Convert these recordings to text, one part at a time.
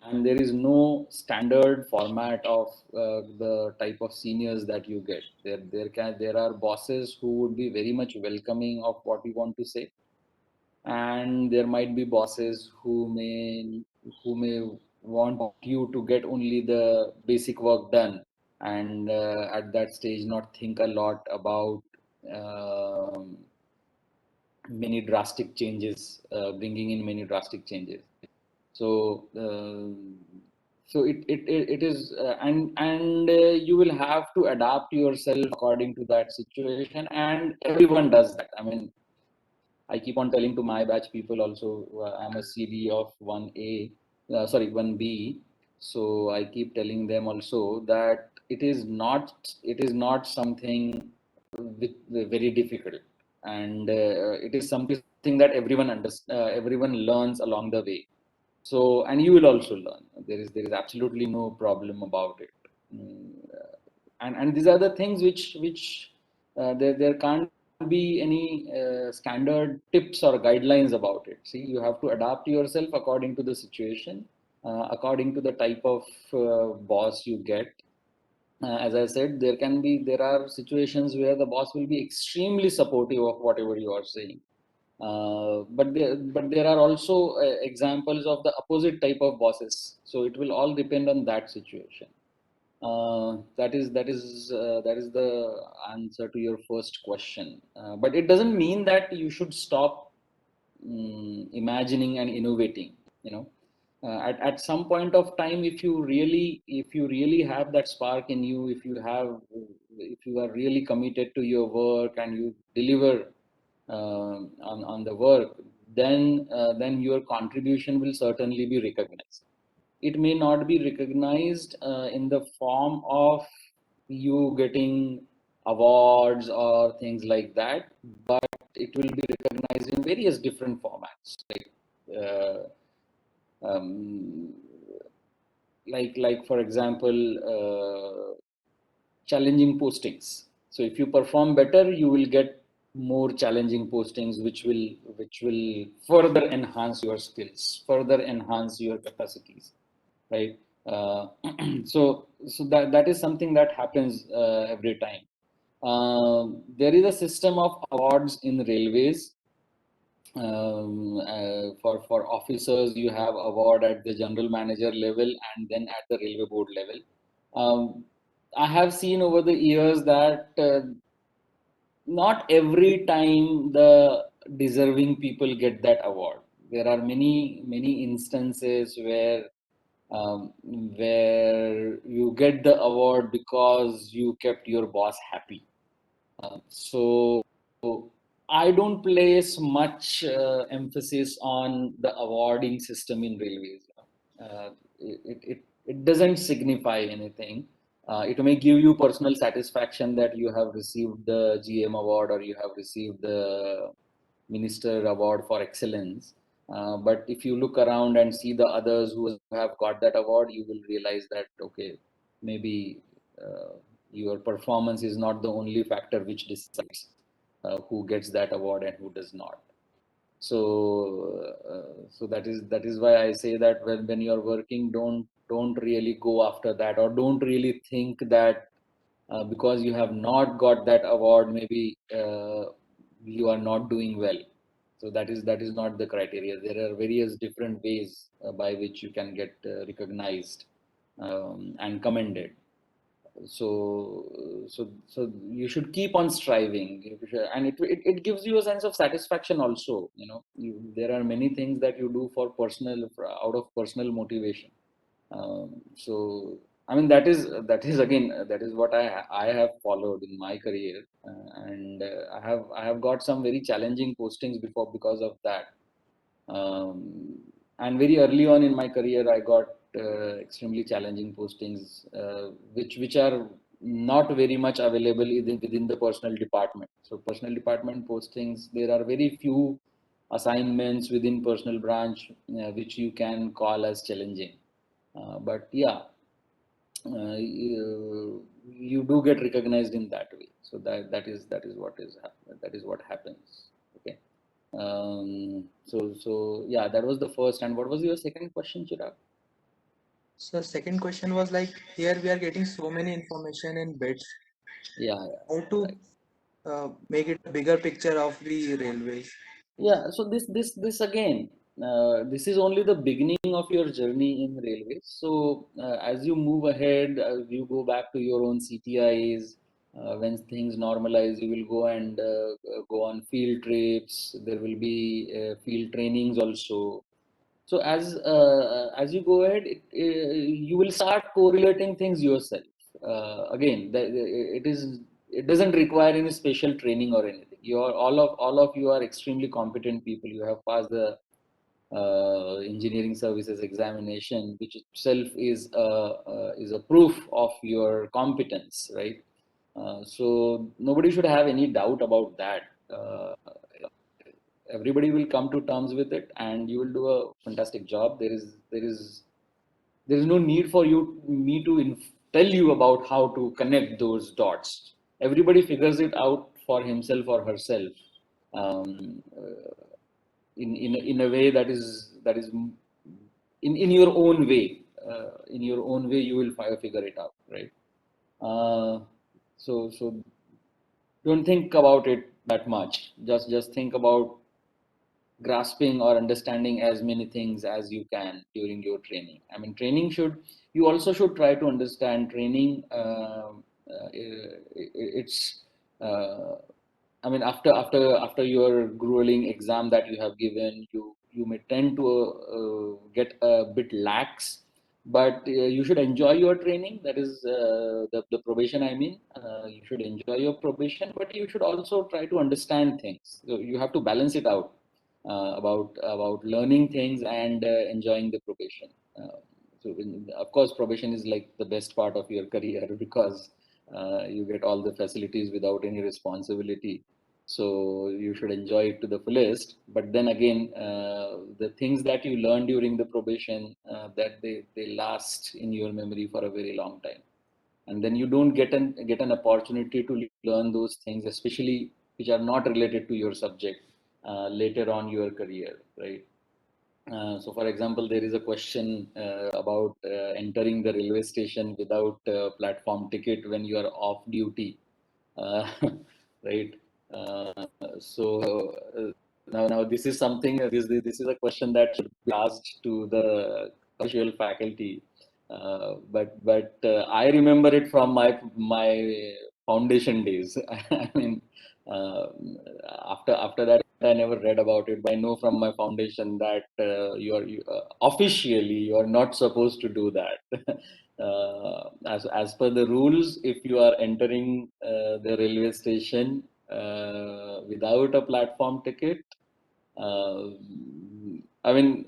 and there is no standard format of the type of seniors that you get. There are bosses who would be very much welcoming of what you want to say, and there might be bosses who may want you to get only the basic work done, and at that stage not think a lot about um many drastic changes, bringing in many drastic changes. So, it is, and you will have to adapt yourself according to that situation, and everyone does that. I mean, I keep on telling to my batch people also, I'm a CD of 1A, sorry, 1B. So I keep telling them also that it is not something very difficult, and it is something that everyone learns along the way. So, and you will also learn. There is absolutely no problem about it. Mm, and these are the things which there can't be any standard tips or guidelines about it. See, you have to adapt yourself according to the situation, according to the type of boss you get. As I said, there are situations where the boss will be extremely supportive of whatever you are saying. But there are also examples of the opposite type of bosses. So it will all depend on that situation. That is the answer to your first question. But it doesn't mean that you should stop imagining and innovating. You know, at some point of time, if you really have that spark in you, if you are really committed to your work and you deliver on the work, then your contribution will certainly be recognized. It may not be recognized in the form of you getting awards or things like that, but it will be recognized in various different formats, uh, um, like for example, challenging postings. So if you perform better, you will get more challenging postings, which will further enhance your skills, further enhance your capacities, right? Uh, so that is something that happens every time. There is a system of awards in railways. For officers, you have award at the general manager level and then at the railway board level. Um, I have seen over the years that not every time the deserving people get that award. There are many instances where you get the award because you kept your boss happy. So I don't place much emphasis on the awarding system in railways. It doesn't signify anything. It may give you personal satisfaction that you have received the GM award or you have received the Minister Award for Excellence. But if you look around and see the others who have got that award, you will realize that, okay, maybe your performance is not the only factor which decides who gets that award and who does not. So that is why I say that when you're working, don't really go after that, or don't really think that because you have not got that award, maybe you are not doing well. So that is not the criteria. There are various different ways by which you can get recognized and commended. So you should keep on striving. And it gives you a sense of satisfaction also. There are many things that you do out of personal motivation. So I mean, that is again, that is what I have followed in my career, and I have got some very challenging postings before because of that. um, and very early on in my career, I got extremely challenging postings, which are not very much available within the personal department. So personal department postings, there are very few assignments within personal branch which you can call as challenging. But yeah, you do get recognized in that way. So that is what happens. Okay. So yeah, that was the first. And what was your second question, Chirag? So second question was like, here we are getting so many information in bits. Yeah, yeah, How to right. make it a bigger picture of the railways? Yeah, so this again, this is only the beginning of your journey in railways. So as you move ahead, you go back to your own CTIs. When things normalize, you will go and go on field trips. There will be field trainings also. So as you go ahead, you will start correlating things yourself. Again, it doesn't require any special training or anything. You are all of you are extremely competent people. You have passed the engineering services examination, which itself is a proof of your competence, right? So nobody should have any doubt about that. Everybody will come to terms with it, and you will do a fantastic job. There is no need for me to tell you about how to connect those dots. Everybody figures it out for himself or herself, in a way that is in your own way. In your own way, you will figure it out, right? Uh, so don't think about it that much. Just think about grasping or understanding as many things as you can during your training. I mean, you also should try to understand training. It's, I mean, after your grueling exam that you have given, you may tend to get a bit lax, but you should enjoy your training. That is the probation. I mean, you should enjoy your probation, but you should also try to understand things. So you have to balance it out, about learning things and enjoying the probation. Of course, probation is like the best part of your career because you get all the facilities without any responsibility. So you should enjoy it to the fullest. But then again, the things that you learn during the probation, that they last in your memory for a very long time, and then you don't get an opportunity to learn those things, especially which are not related to your subject, later on your career, right? So for example, there is a question about entering the railway station without platform ticket when you are off duty, uh, right? uh, so now this is something, this is a question that should be asked to the commercial faculty, but I remember it from my foundation days. I mean, uh, after that I never read about it, but I know from my foundation that officially you are not supposed to do that. As per the rules, if you are entering the railway station without a platform ticket, uh, I mean,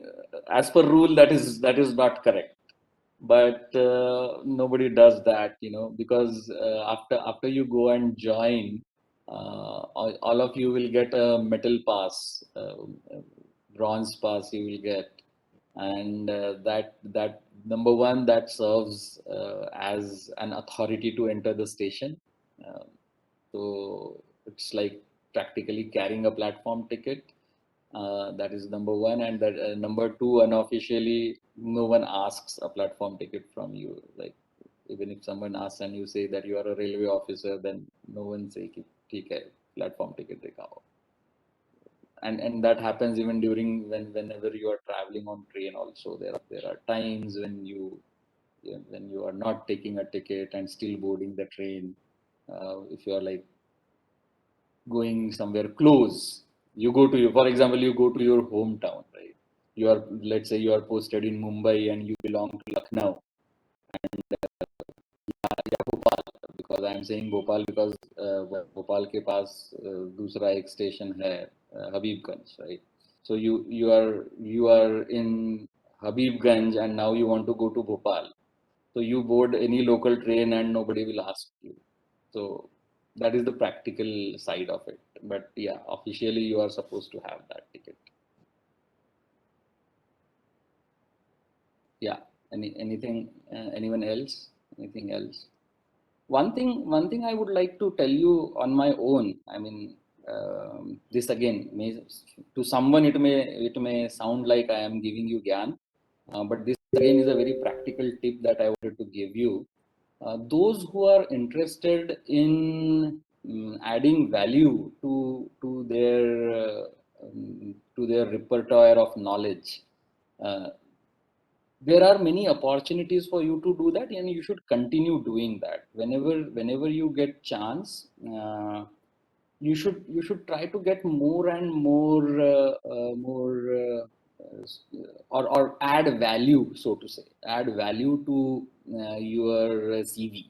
as per rule, that is not correct. But nobody does that, because after you go and join, all of you will get a metal pass, bronze pass you will get, and that number one, that serves as an authority to enter the station. Uh, so it's like practically carrying a platform ticket. That is number one, and that number two, unofficially, no one asks a platform ticket from you. Like, even if someone asks and you say that you are a railway officer, then no one say कि ठीक है platform ticket दिखाओ. And that happens even whenever you are traveling on train. Also, there are times when you are not taking a ticket and still boarding the train. If you are like going somewhere close, for example, you go to your hometown, right? Let's say you are posted in Mumbai and you belong to Lucknow, या Bhopal, because I am saying Bhopal because Bhopal के पास दूसरा एक station है, Habibganj, right? So you are in Habibganj and now you want to go to Bhopal. So you board any local train and nobody will ask you. So that is the practical side of it. But yeah, officially you are supposed to have that ticket. Yeah. Anything? Anyone else? Anything else? One thing I would like to tell you on my own. I mean, this again to someone it may sound like I am giving you gyan, but this again is a very practical tip that I wanted to give you. Those who are interested in adding value to their repertoire of knowledge, uh, there are many opportunities for you to do that, and you should continue doing that whenever you get chance. You should try to get more and more, or add value, so to say, add value to your CV.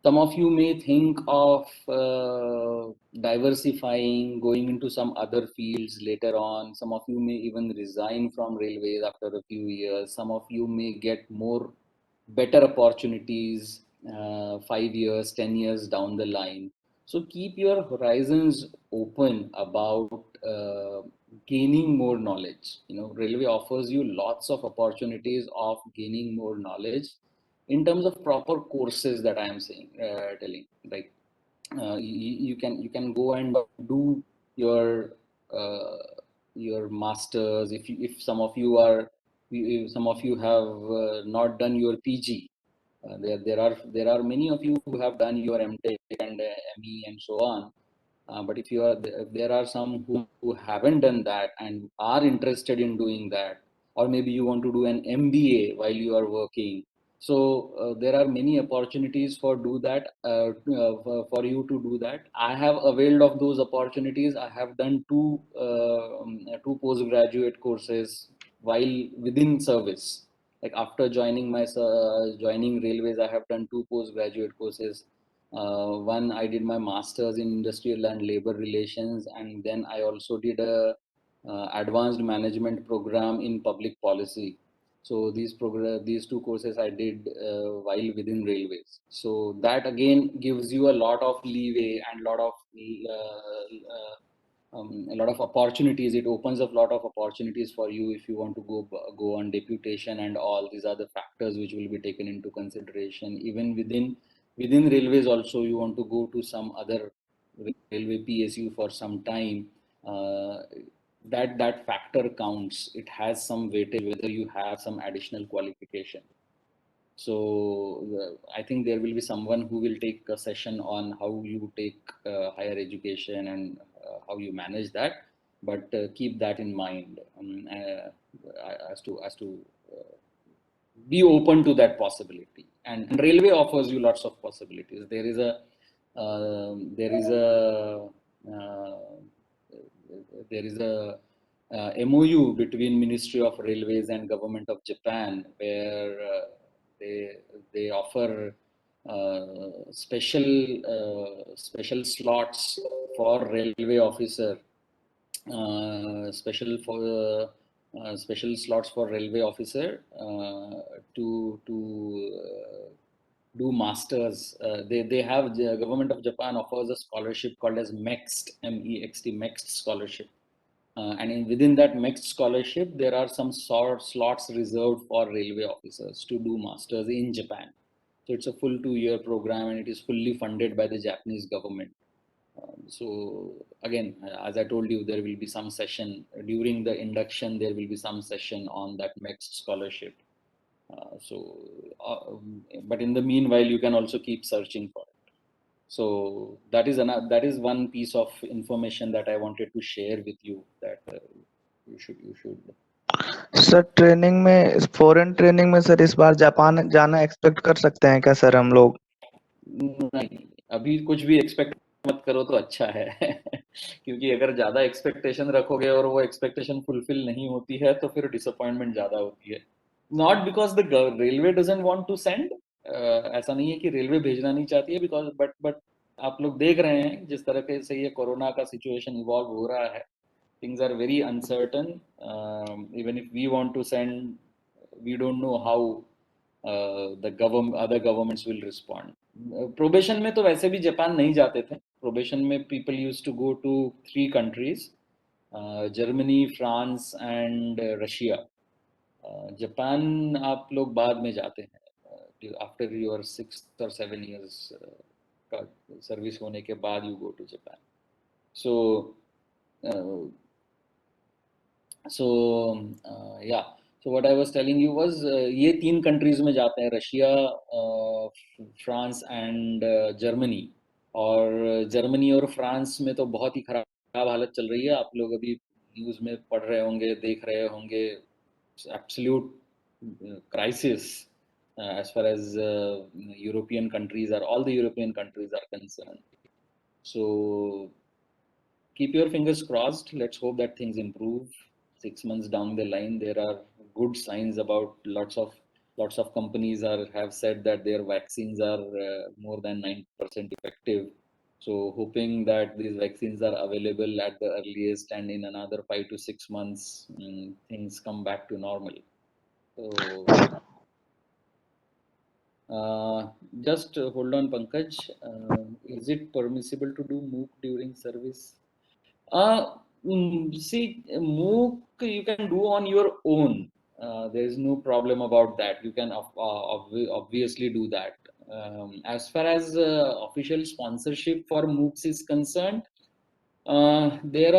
Some of you may think of diversifying, going into some other fields later on. Some of you may even resign from railways after a few years. Some of you may get more better opportunities 5 years, 10 years down the line. So keep your horizons open about gaining more knowledge. Railway offers you lots of opportunities of gaining more knowledge in terms of proper courses that I am saying, telling. Like you can go and do your uh, your masters. If some of you are, if some of you have not done your PG, there are many of you who have done your MTech and ME and so on. But if there are some who haven't done that and are interested in doing that, or maybe you want to do an MBA while you are working, so there are many opportunities for you to do that. I have availed of those opportunities. I have done two postgraduate courses while within service. Like after joining railways, I have done two postgraduate courses. One, I did my master's in industrial and labor relations, and then I also did a advanced management program in public policy. So these two courses I did while within railways. So that again gives you a lot of leeway and a lot of opportunities. It opens up a lot of opportunities for you if you want to go on deputation and all. These are the factors which will be taken into consideration. Even within railways also, you want to go to some other railway PSU for some time. Uh, that factor counts. It has some weightage whether you have some additional qualification. So I think there will be someone who will take a session on how you take higher education and how you manage that. But keep that in mind, as to be open to that possibility. And railway offers you lots of possibilities. Uh, there is a MOU between Ministry of Railways and Government of Japan, where they they offer special slots for railway officer, special slots for railway officer to do masters. They have, the government of Japan offers a scholarship called as MEXT scholarship. Within that mixed scholarship, there are some slots reserved for railway officers to do masters in Japan. So it's a full 2 year program, and it is fully funded by the Japanese government. So again, as I told you, there will be some session during the induction. There will be some session on that mixed scholarship. But in the meanwhile, you can also keep searching for it. So that is one piece of information that I wanted to share with you, that you should. Sir training में, foreign training में sir इस बार Japan जाना expect कर सकते हैं क्या sir हम लोग? नहीं, अभी कुछ भी एक्सपेक्ट मत करो तो अच्छा है क्योंकि अगर ज्यादा एक्सपेक्टेशन रखोगे और वो एक्सपेक्टेशन फुलफिल नहीं होती है तो फिर डिसअपॉइंटमेंट ज्यादा होती है. Not because the railway doesn't want to send. ऐसा नहीं है कि रेलवे भेजना नहीं चाहती है, बिकॉज बट आप लोग देख रहे हैं जिस तरह से ये कोरोना का सिचुएशन इवॉल्व हो रहा है. Things are very uncertain. Even if we want to send, we don't know how other governments will respond. Probation में तो वैसे भी जापान नहीं जाते थे. Probation में people used to go to 3 countries, Germany, France and Russia. Japan आप लोग बाद में जाते हैं, after your 6 or 7 years का सर्विस होने के बाद you go to Japan. So yeah, So what I was telling you was ये 3 countries में जाते हैं, रशिया, फ्रांस एंड जर्मनी. और जर्मनी और फ्रांस में तो बहुत ही खराब हालत चल रही है. आप लोग अभी न्यूज़ में पढ़ रहे होंगे, देख रहे होंगे. Absolute crisis as far as European countries are, all the European countries are concerned. So keep your fingers crossed. Let's hope that things improve. 6 months down the line, there are good signs about lots of companies have said that their vaccines are more than 90% effective. So hoping that these vaccines are available at the earliest, and in another 5 to 6 months, things come back to normal. So just hold on, Pankaj. Is it permissible to do MOOC during service? See, MOOC you can do on your own. There is no problem about that. You can obviously do that. As far as official sponsorship for MOOCs is concerned, there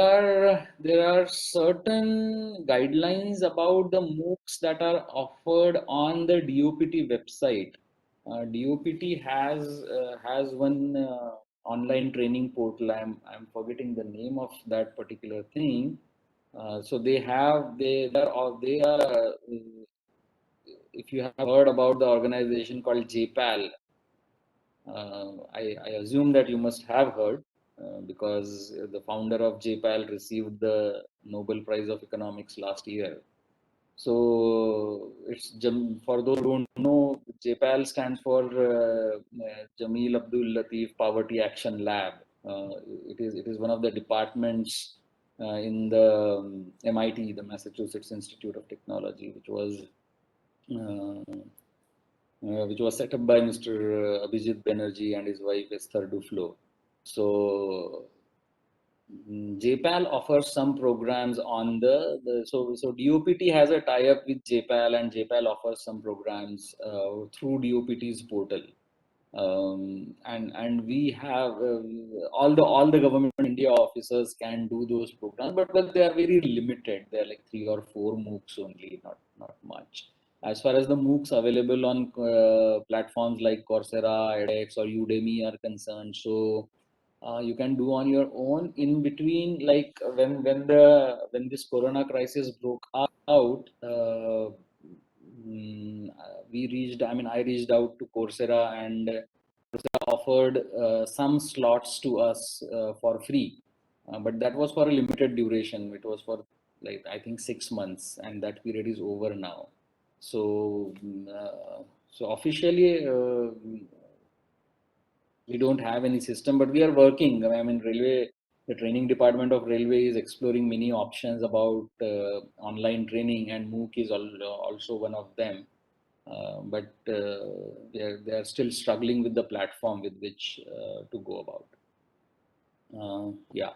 are certain guidelines about the MOOCs that are offered on the DOPT website. DOPT has one online training portal. I'm forgetting the name of that particular thing. So they are if you have heard about the organization called JPAL, I assume that you must have heard, because the founder of JPAL received the Nobel Prize of Economics last year. So for those who don't know, JPAL stands for Jameel Abdul Latif Poverty Action Lab. It is one of the departments in the MIT, the Massachusetts Institute of Technology, which was set up by Mr. Abhijit Banerjee and his wife Esther Duflo. So JPAL offers some programs on so DOPT has a tie-up with JPAL, and JPAL offers some programs through DOPT's portal. And we have all the government India officers can do those programs, but they are very limited. They are like 3 or 4 MOOCs only, not much. As far as the MOOCs available on platforms like Coursera, edX, or Udemy are concerned, so you can do on your own. In between, like when this Corona crisis broke out, I reached out to Coursera, and Coursera offered some slots to us for free, but that was for a limited duration. It was for, like, I think 6 months, and that period is over now. So officially, we don't have any system, but we are working. I mean, the training department of railway is exploring many options about online training, and MOOC is also one of them. But they are still struggling with the platform with which to go about. Yeah.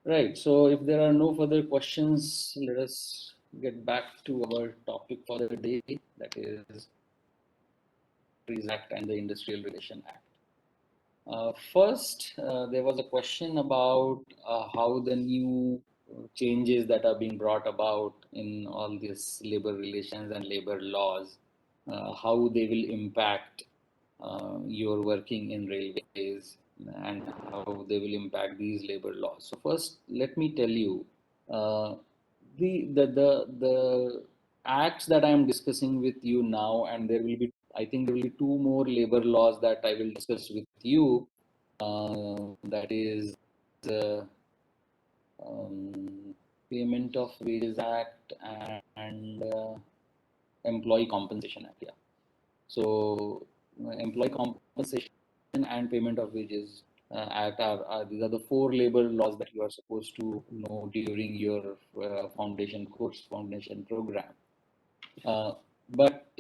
Right. So if there are no further questions, let us get back to our topic for the day, that is Industries Act and the Industrial Relation Act. First, there was a question about how the new changes that are being brought about in all these labor relations and labor laws, how they will impact your working in railways, and how they will impact these labor laws. So first, let me tell you, uh, the acts that I am discussing with you now, and I think there will be 2 more labor laws that I will discuss with you. That is the Payment of Wages Act and Employee Compensation Act. Yeah. So Employee Compensation and Payment of Wages Act these are the 4 labor laws that you are supposed to know during your foundation program. But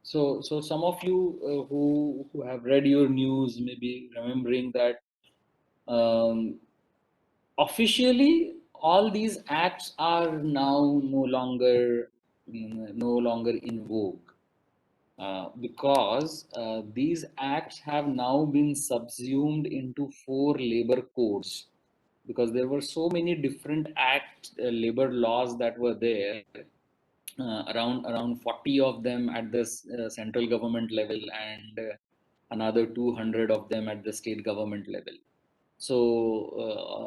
so some of you who have read your news may be remembering that officially all these acts are now no longer in vogue. because these acts have now been subsumed into 4 labor codes, because there were so many different acts, labor laws that were there, around 40 of them at the central government level, and another 200 of them at the state government level. So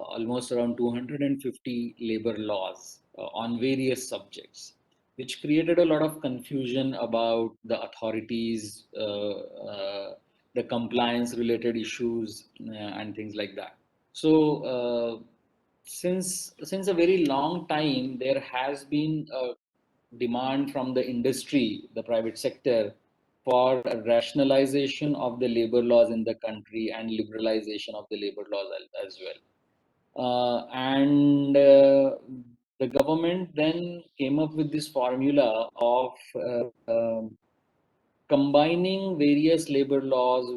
almost around 250 labor laws on various subjects, which created a lot of confusion about the authorities, the compliance related issues, and things like that. So since a very long time, there has been a demand from the industry, the private sector, for a rationalization of the labor laws in the country and liberalization of the labor laws as well. And the government then came up with this formula of combining various labor laws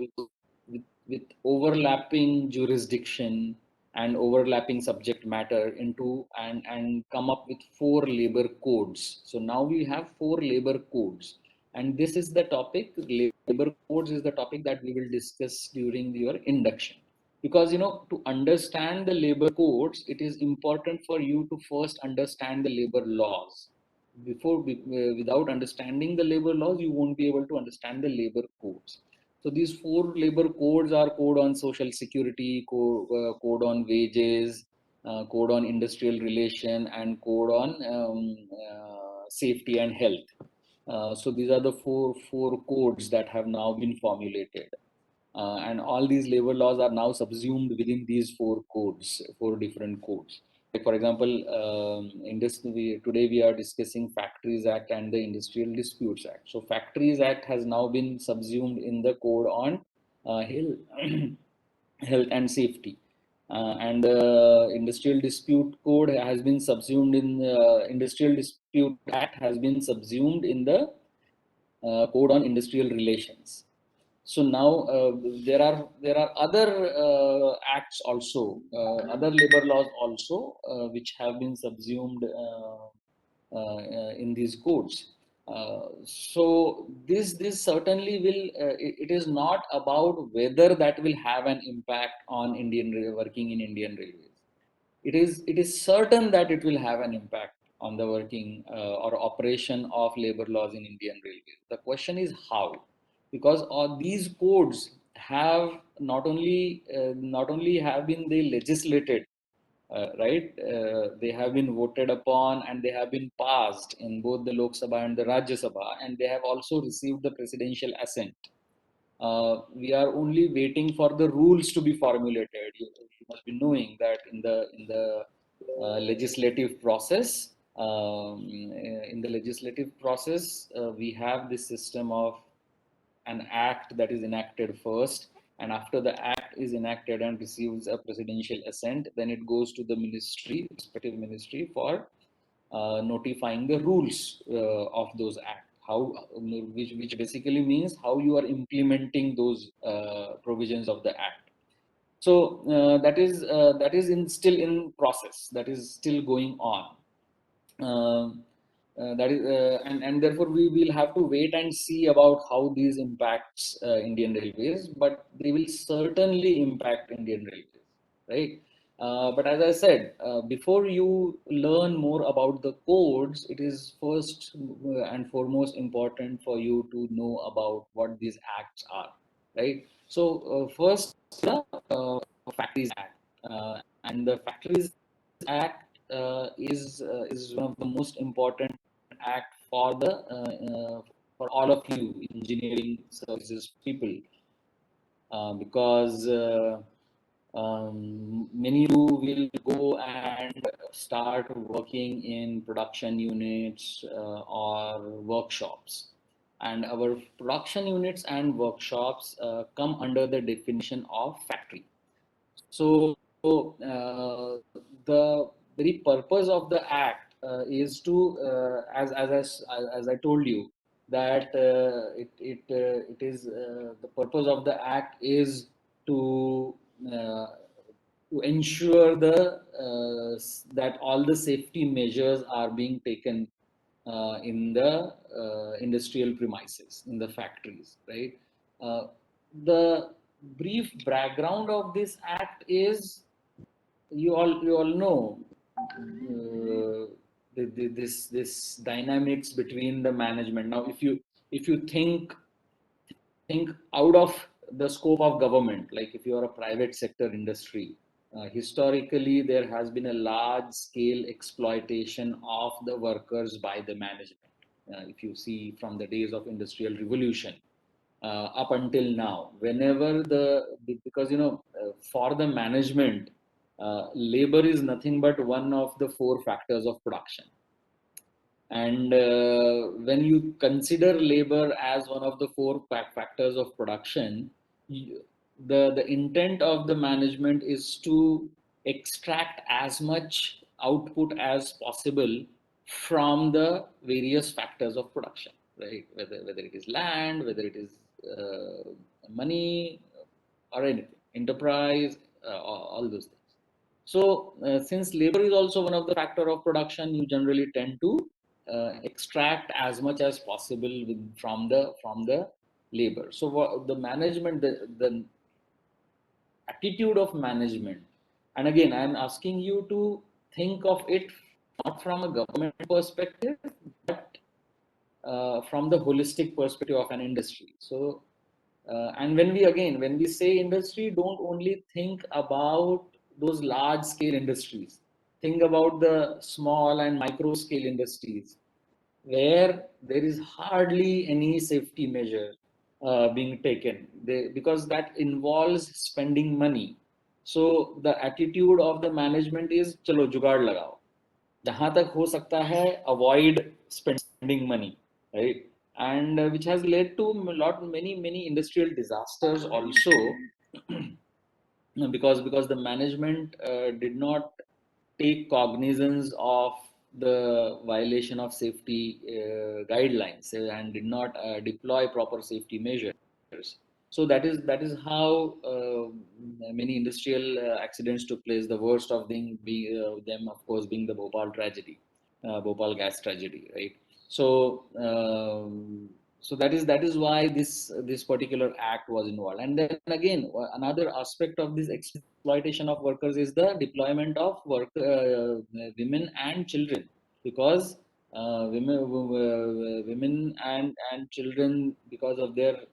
with overlapping jurisdiction and overlapping subject matter into, and come up with 4 labor codes. So now we have 4 labor codes, and this is the topic. Labor codes is the topic that we will discuss during your induction, because to understand the labor codes, it is important for you to first understand the labor laws. Without understanding the labor laws, you won't be able to understand the labor codes. So these 4 labor codes are: code on social security, code on wages, code on industrial relation, and code on safety and health. So these are the four codes that have now been formulated, and all these labor laws are now subsumed within these 4 codes, 4 different codes. Like for example, today we are discussing Factories Act and the Industrial Disputes Act. So Factories Act has now been subsumed in the code on health, health and safety. And the Industrial Dispute Code has been subsumed in the Industrial Dispute Act has been subsumed in the Code on Industrial Relations. So now there are other acts also, other labor laws also, which have been subsumed in these codes. So this certainly will. It is not about whether that will have an impact on working in Indian Railways. It is certain that it will have an impact on the working or operation of labor laws in Indian Railways. The question is how, because all these codes have not only have been they legislated, right? They have been voted upon and they have been passed in both the Lok Sabha and the Rajya Sabha, and they have also received the presidential assent. We are only waiting for the rules to be formulated. You must be knowing that in the legislative process, we have this system of an act that is enacted first, and after the act is enacted and receives a presidential assent, then it goes to the respective ministry, for notifying the rules of those acts. Which basically means how you are implementing those provisions of the act. So that is still in process. That is still going on. That is and therefore we will have to wait and see about how these impacts Indian Railways, but they will certainly impact Indian Railways, right? But as I said, before you learn more about the codes, it is first and foremost important for you to know about what these acts are, right? So first, the Factories Act, and the Factories Act is one of the most important act for all of you engineering services people, because many of you will go and start working in production units or workshops, and our production units and workshops come under the definition of factory. So the very purpose of the act is to, as I told you, that it is the purpose of the act is to uh, to ensure that all the safety measures are being taken in the industrial premises, in the factories, right? The brief background of this act is, you all know, this dynamics between the management. Now, if you think out of the scope of government, like if you are a private sector industry, historically there has been a large scale exploitation of the workers by the management. If you see from the days of industrial revolution up until now, whenever because for the management, labor is nothing but one of the four factors of production. And when you consider labor as one of the four factors of production, the intent of the management is to extract as much output as possible from the various factors of production, right? Whether it is land, whether it is money, or anything, enterprise, all those things. So, since labor is also one of the factor of production, you generally tend to extract as much as possible from the labor. So, the management, the attitude of management, and again, I am asking you to think of it not from a government perspective, but from the holistic perspective of an industry. So, and when we say industry, don't only think about those large scale industries. Think about the small and micro scale industries where there is hardly any safety measure being taken, because that involves spending money. So the attitude of the management is, chalo jugaad lagao, jahan tak ho sakta hai, avoid spending money, right? And which has led to many industrial disasters also, because the management did not take cognizance of the violation of safety guidelines, and did not deploy proper safety measures. So that is how many industrial accidents took place. The worst of them, of course, being the Bhopal tragedy, Bhopal gas tragedy, right? So so that is why this particular act was involved. And then again, another aspect of this exploitation of workers is the deployment of women and children, because women and children, because of their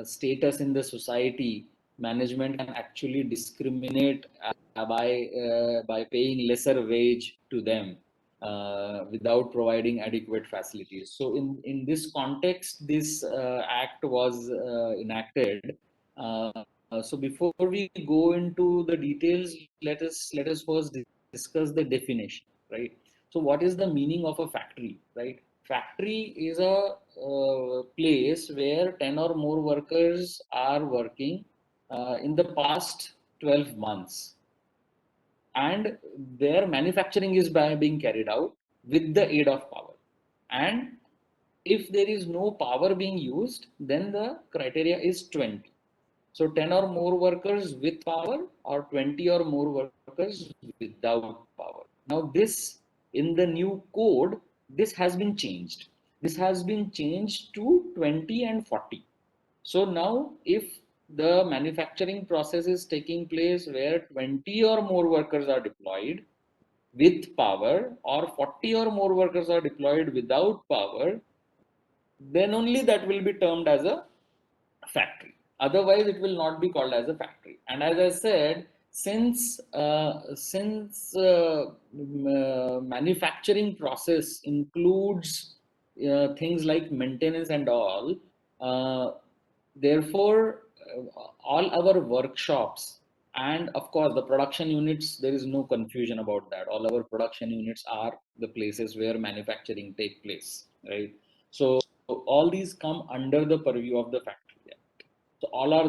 status in the society, management can actually discriminate by paying lesser wage to them without providing adequate facilities. So in this context, this act was enacted. So before we go into the details, let us first discuss the definition, right? So what is the meaning of a factory, right? Factory is a place where 10 or more workers are working in the past 12 months, and their manufacturing is being carried out with the aid of power. And if there is no power being used, then the criteria is 20. So 10 or more workers with power, or 20 or more workers without power. Now this, in the new code, this has been changed. This has been changed to 20 and 40. So now if the manufacturing process is taking place where 20 or more workers are deployed with power, or 40 or more workers are deployed without power, then only that will be termed as a factory. Otherwise, it will not be called as a factory. And as I said, since manufacturing process includes things like maintenance and all, uh, therefore, all our workshops, and of course the production units, there is no confusion about that. All our production units are the places where manufacturing take place, right? So all these come under the purview of the factory. So all are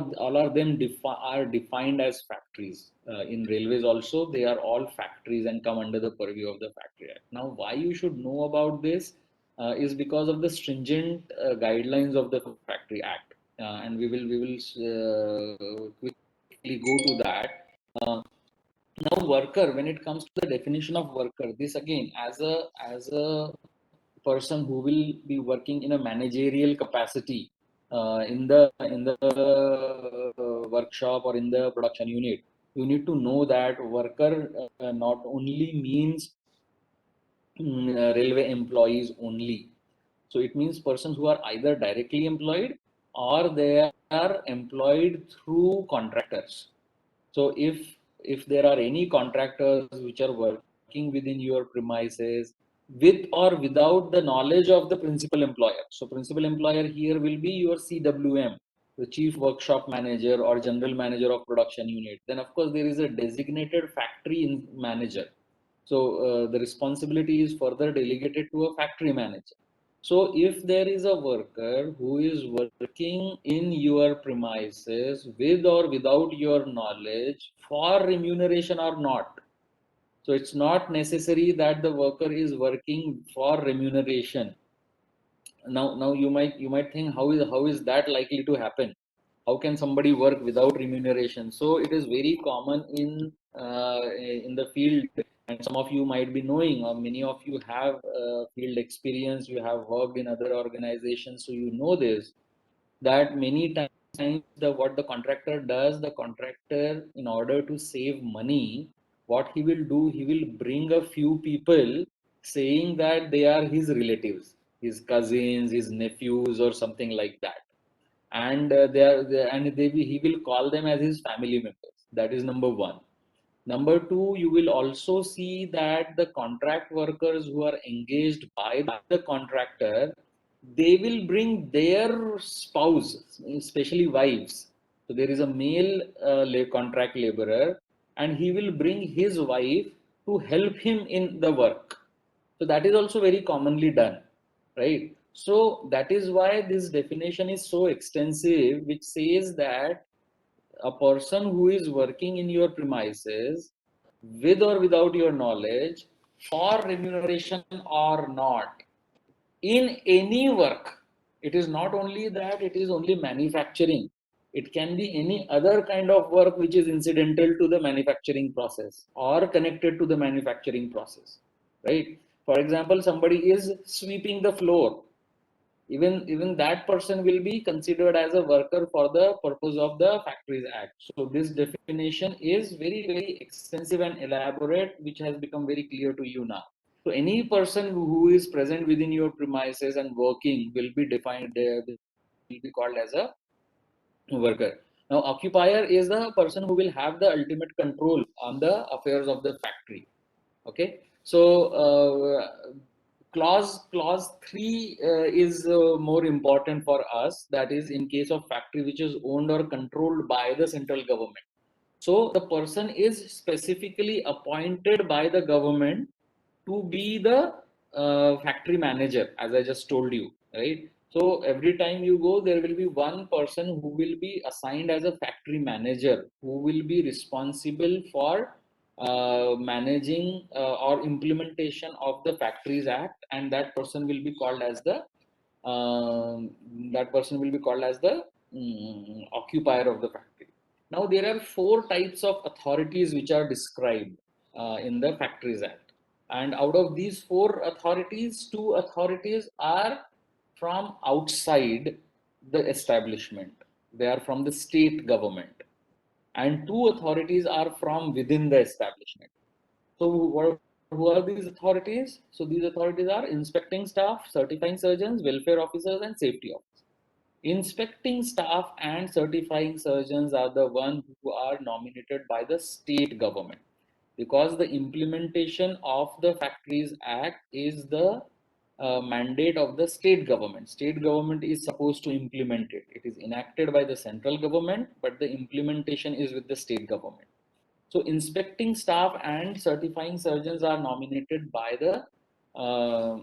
them are defined as factories. In railways also, they are all factories and come under the purview of the Factory Act. Now, why you should know about this is because of the stringent guidelines of the Factory Act, and we will quickly go to that. Uh, Now, worker, when it comes to the definition of worker, this again, as a person who will be working in a managerial capacity in the workshop or in the production unit, you need to know that worker not only means railway employees only. So it means persons who are either directly employed or they are employed through contractors. So if there are any contractors which are working within your premises with or without the knowledge of the principal employer. So principal employer here will be your CWM, the chief workshop manager or general manager of production unit. Then of course there is a designated factory manager. So the responsibility is further delegated to a factory manager. So if there is a worker who is working in your premises with or without your knowledge for remuneration or not, so it's not necessary that the worker is working for remuneration. Now you might think, how is that likely to happen? How can somebody work without remuneration? So it is very common in the field, and some of you might be knowing, or many of you have field experience, you have worked in other organizations, so you know this, that many times what the contractor does, the contractor, in order to save money, what he will do, he will bring a few people saying that they are his relatives, his cousins, his nephews, or something like that, and he will call them as his family members. That is number one. Number two, you will also see that the contract workers who are engaged by the contractor, they will bring their spouse, especially wives. So there is a male contract laborer, and he will bring his wife to help him in the work. So that is also very commonly done, right? So that is why this definition is so extensive, which says that a person who is working in your premises with or without your knowledge for remuneration or not in any work, it is not only that it is only manufacturing, it can be any other kind of work which is incidental to the manufacturing process or connected to the manufacturing process, right? For example, somebody is sweeping the floor, even that person will be considered as a worker for the purpose of the Factories Act. So this definition is very extensive and elaborate, which has become very clear to you now. So any person who is present within your premises and working will be defined there, will be called as a worker. Now occupier is the person who will have the ultimate control on the affairs of the factory. Okay, so clause 3 is more important for us. That is, in case of factory which is owned or controlled by the central government, so the person is specifically appointed by the government to be the factory manager, as I just told you, right? So every time you go, there will be one person who will be assigned as a factory manager, who will be responsible for managing or implementation of the Factories Act, and that person will be called as the um, occupier of the factory. Now there are four types of authorities which are described in the Factories Act, and out of these four authorities, two authorities are from outside the establishment. They are from the state government, and two authorities are from within the establishment. So who are these authorities? So these authorities are inspecting staff, certifying surgeons, welfare officers, and safety officers. Inspecting staff and certifying surgeons are the ones who are nominated by the state government, because the implementation of the Factories Act is the mandate of the state government. State government is supposed to implement it. It is enacted by the central government, but the implementation is with the state government. So inspecting staff and certifying surgeons are nominated by the uh,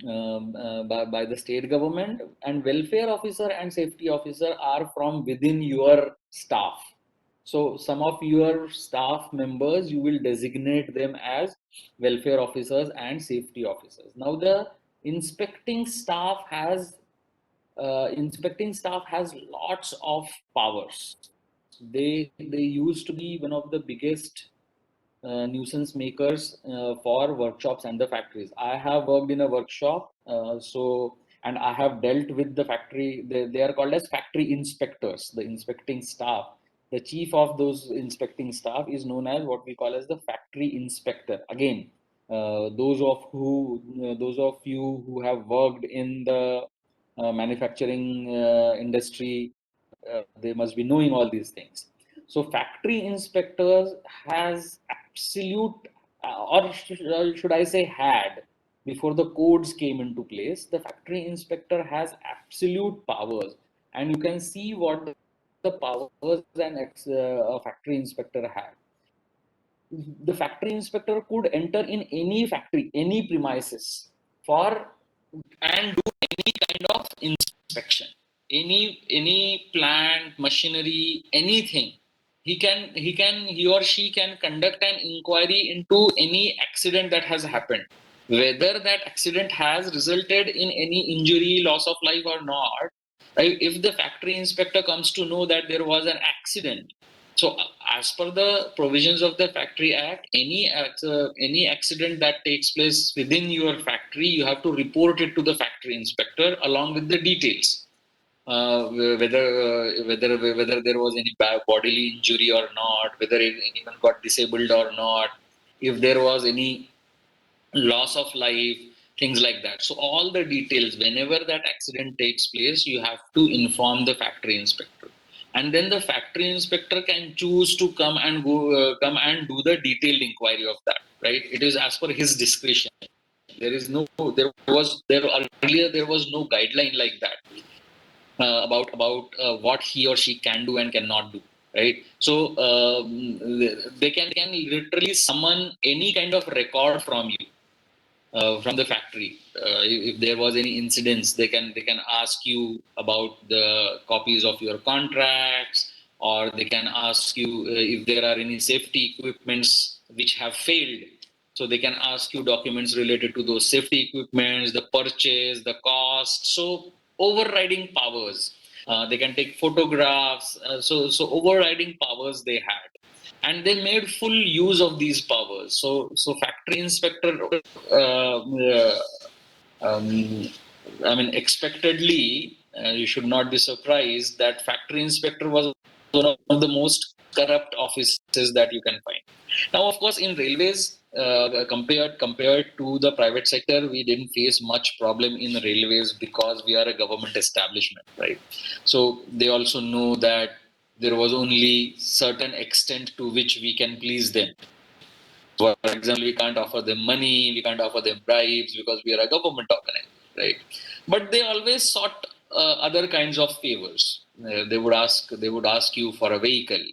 by the state government, and welfare officer and safety officer are from within your staff. So some of your staff members, you will designate them as welfare officers and safety officers. Now the inspecting staff has lots of powers. They used to be one of the biggest nuisance makers for workshops and the factories. I have worked in a workshop, and I have dealt with the factory. They are called as factory inspectors, the inspecting staff. The chief of those inspecting staff is known as what we call as the factory inspector. Again, those of you who have worked in the manufacturing industry, they must be knowing all these things. So factory inspectors has absolute, should I say had, before the codes came into place, the factory inspector has absolute powers, and you can see what the powers a factory inspector had. The factory inspector could enter in any factory, any premises, for and do any kind of inspection, any plant, machinery, anything. He or she can conduct an inquiry into any accident that has happened, whether that accident has resulted in any injury, loss of life or not. Right? If the factory inspector comes to know that there was an accident, so as per the provisions of the Factory Act, any accident that takes place within your factory, you have to report it to the factory inspector along with the details, whether there was any bodily injury or not, whether anyone got disabled or not, if there was any loss of life, things like that. So all the details, whenever that accident takes place, you have to inform the factory inspector, and then the factory inspector can choose to come and do the detailed inquiry of that. Right? It is as per his discretion. There earlier there was no guideline like that about what he or she can do and cannot do. Right? So they can literally summon any kind of record from you, from the factory. If there was any incidents, they can ask you about the copies of your contracts, or they can ask you if there are any safety equipments which have failed. So they can ask you documents related to those safety equipments, the purchase, the cost. So overriding powers. They can take photographs. So overriding powers they had, and they made full use of these powers. So factory inspector, um, I mean, expectedly, you should not be surprised that factory inspector was one of the most corrupt offices that you can find. Now, of course, in railways, compared to the private sector, we didn't face much problem in railways because we are a government establishment, right? So they also know that there was only certain extent to which we can please them. For example, we can't offer them money, we can't offer them bribes because we are a government organization, right? But they always sought other kinds of favors. They would ask you for a vehicle.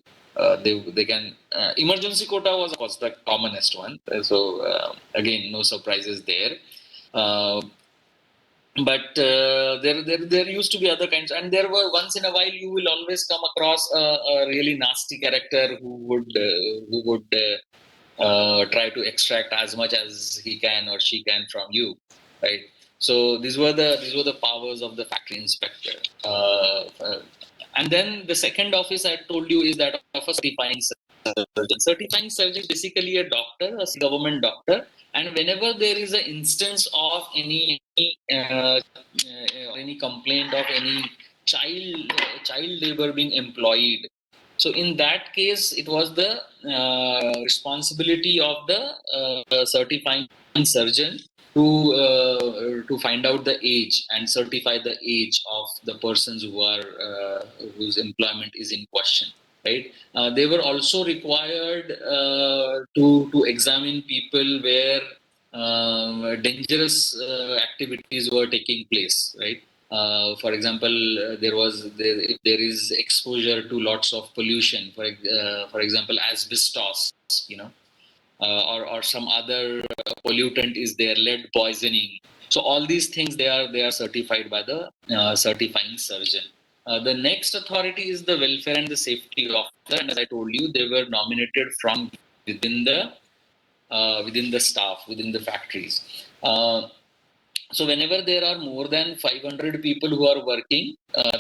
They can emergency quota was of course the commonest one. Again, no surprises there. Uh, but there used to be other kinds, and there were once in a while you will always come across a really nasty character who would try to extract as much as he can or she can from you, right? So these were the powers of the factory inspector. And then the second office I told you is that of a certifying surgeon. Certifying surgeon is basically a doctor, a government doctor, and whenever there is an instance of any complaint of any child labor being employed, so in that case, it was the responsibility of the certifying surgeon to find out the age and certify the age of the persons whose employment is in question. Right? They were also required to examine people where dangerous activities were taking place. Right? For example, if there is exposure to lots of pollution, for example, asbestos, you know, or some other pollutant is there, lead poisoning. So all these things they are certified by the certifying surgeon. The next authority is the welfare and the safety officer, and as I told you, they were nominated from within the staff within the factories. So whenever there are more than 500 people who are working,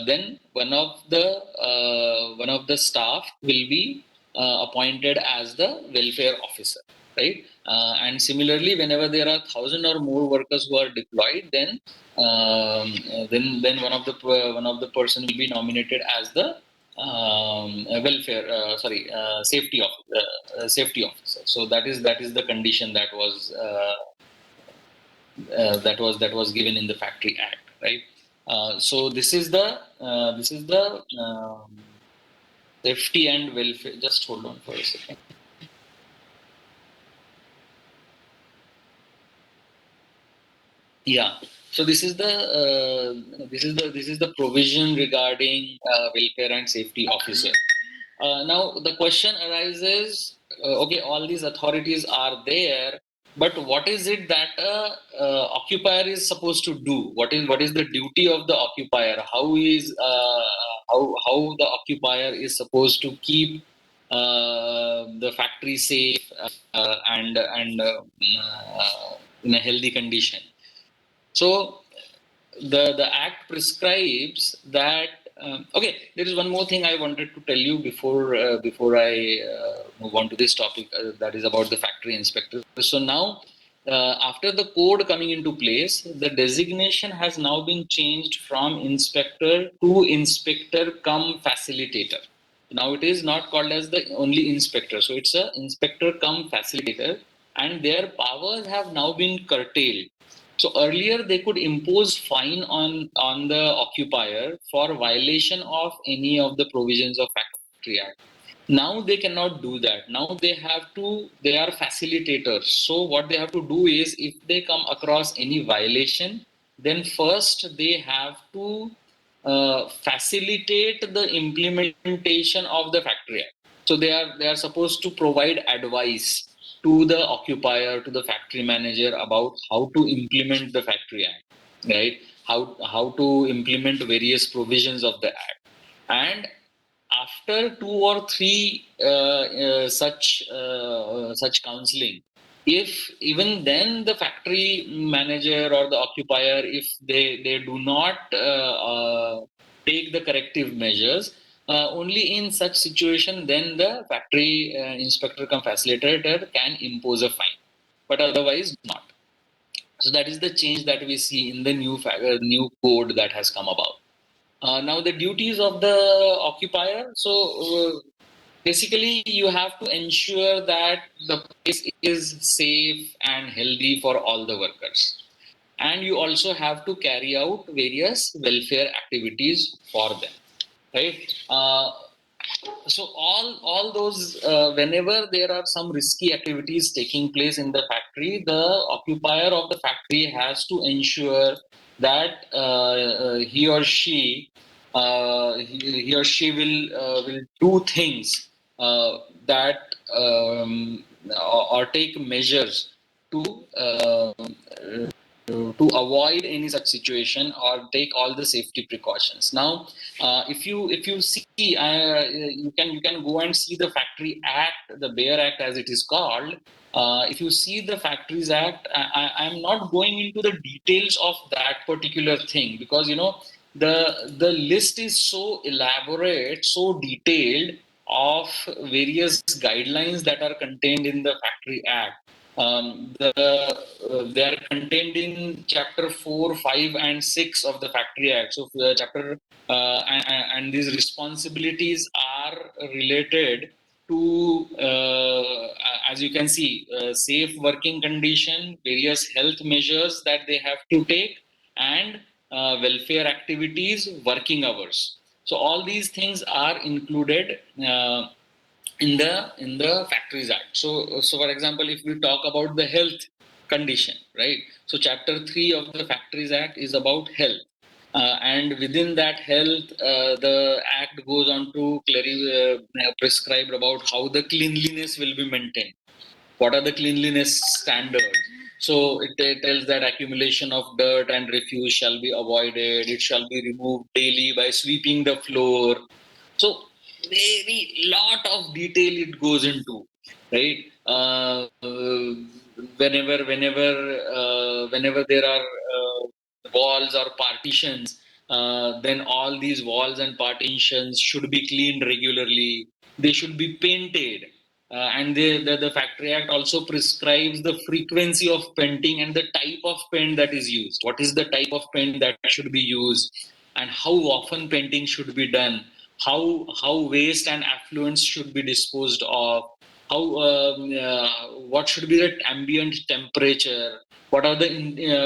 then one of the staff will be appointed as the welfare officer, right? And similarly, whenever there are 1,000 or more workers who are deployed, then one of the person will be nominated as the safety officer. So that is the condition that was given in the Factory Act, right? So this is the safety and welfare. Just hold on for a second. Yeah. So this is the provision regarding welfare and safety officer. Now the question arises: okay, all these authorities are there, but what is it that occupier is supposed to do? What is the duty of the occupier? How the occupier is supposed to keep the factory safe and in a healthy condition? So the act prescribes that. Okay, there is one more thing I wanted to tell you before I move on to this topic, that is about the factory inspector. So now, after the code coming into place, the designation has now been changed from inspector to inspector cum facilitator. Now it is not called as the only inspector, so it's a inspector cum facilitator, and their powers have now been curtailed. So earlier they could impose fine on the occupier for violation of any of the provisions of Factory Act. Now they cannot do that. Now they are facilitators. So what they have to do is, if they come across any violation, then first they have to facilitate the implementation of the Factory Act. So they are supposed to provide advice to the occupier, to the factory manager, about how to implement the Factory Act, right? How to implement various provisions of the act. And after two or three such counseling, if even then the factory manager or the occupier, if they do not take the corrective measures, only in such situation then the factory inspector cum facilitator can impose a fine, but otherwise not. So that is the change that we see in the new code that has come about. Now the duties of the occupier. So basically, you have to ensure that the place is safe and healthy for all the workers, and you also have to carry out various welfare activities for them, right? So all those, whenever there are some risky activities taking place in the factory, the occupier of the factory has to ensure that he or she will do things that or take measures to to avoid any such situation, or take all the safety precautions. Now, if you see, you can go and see the Factory Act, the Bare Act as it is called. If you see the Factories Act, I'm not going into the details of that particular thing, because the list is so elaborate, so detailed, of various guidelines that are contained in the Factory Act. They are contained in chapter 4, 5, and 6 of the Factory Act. So, and these responsibilities are related to, as you can see, safe working condition, various health measures that they have to take, and welfare activities, working hours. So all these things are included in the Factories Act. So for example, if we talk about the health condition, right? So chapter 3 of the Factories Act is about health. And within that health, the act goes on to prescribe about how the cleanliness will be maintained. What are the cleanliness standards? So it tells that accumulation of dirt and refuse shall be avoided. It shall be removed daily by sweeping the floor. So very lot of detail it goes into, right? Whenever there are walls or partitions, then all these walls and partitions should be cleaned regularly. they should be painted. And the Factory Act also prescribes the frequency of painting and the type of paint that is used. What is the type of paint that should be used, and how often painting should be done, how waste and affluents should be disposed of, how what should be the ambient temperature, what are the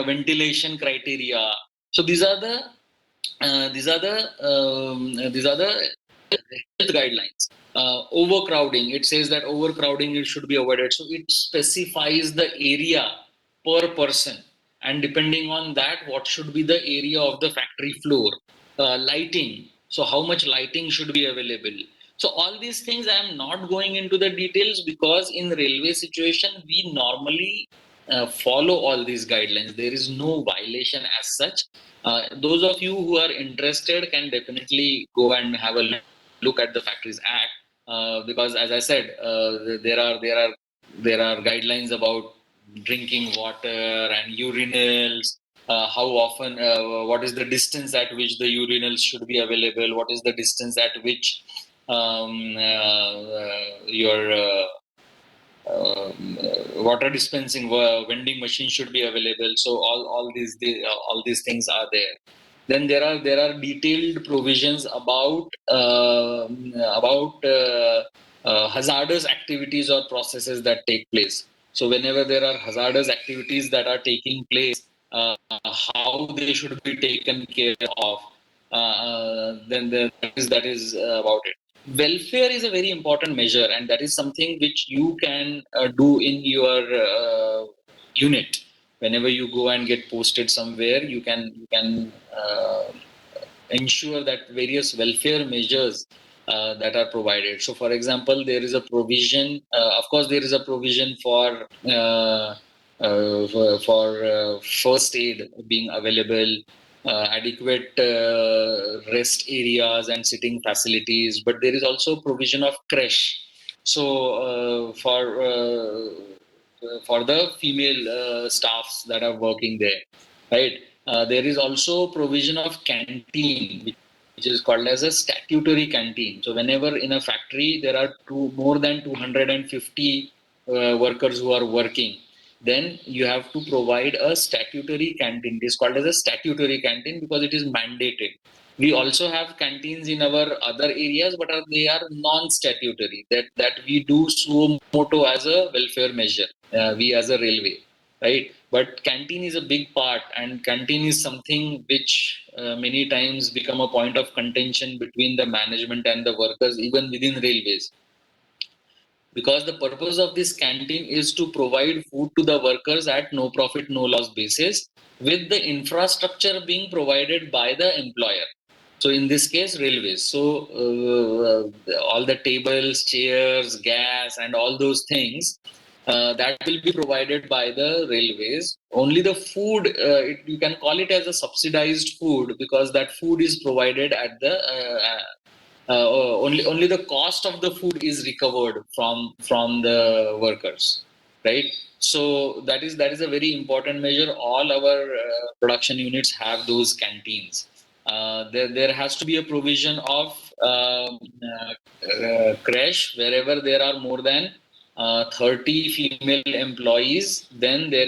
ventilation criteria. So these are the health guidelines. Overcrowding, it says that overcrowding it should be avoided. So it specifies the area per person, and depending on that, what should be the area of the factory floor. Lighting, so how much lighting should be available. So all these things I am not going into the details, because in railway situation we normally follow all these guidelines. There is no violation as such. Those of you who are interested can definitely go and have a look at the Factories Act, because as I said, there are guidelines about drinking water and urinals. How often, what is the distance at which the urinals should be available, what is the distance at which your water dispensing vending machine should be available. So all these things are there. Then there are detailed provisions about hazardous activities or processes that take place. So whenever there are hazardous activities that are taking place, how they should be taken care of. Then that is about it. Welfare is a very important measure, and that is something which you can do in your unit. Whenever you go and get posted somewhere, you can ensure that various welfare measures that are provided. So for example, there is a provision, of course there is a provision for first aid being available, adequate rest areas and sitting facilities, but there is also provision of creche. So for the female staffs that are working there, right? There is also provision of canteen, which is called as a statutory canteen. So whenever in a factory there are more than 250 workers who are working, then you have to provide a statutory canteen. It is called as a statutory canteen because it is mandated. We also have canteens in our other areas, but they are non-statutory. That we do suo moto as a welfare measure. We as a railway, right? But canteen is a big part, and canteen is something which many times become a point of contention between the management and the workers, even within railways, because the purpose of this canteen is to provide food to the workers at no profit no loss basis, with the infrastructure being provided by the employer. So in this case railways. So all the tables, chairs, gas and all those things that will be provided by the railways. Only the food, you can call it as a subsidized food, because that food is provided at the only the cost of the food is recovered from the workers, right? So that is a very important measure. All our production units have those canteens. There has to be a provision of creche wherever there are more than 30 female employees. Then there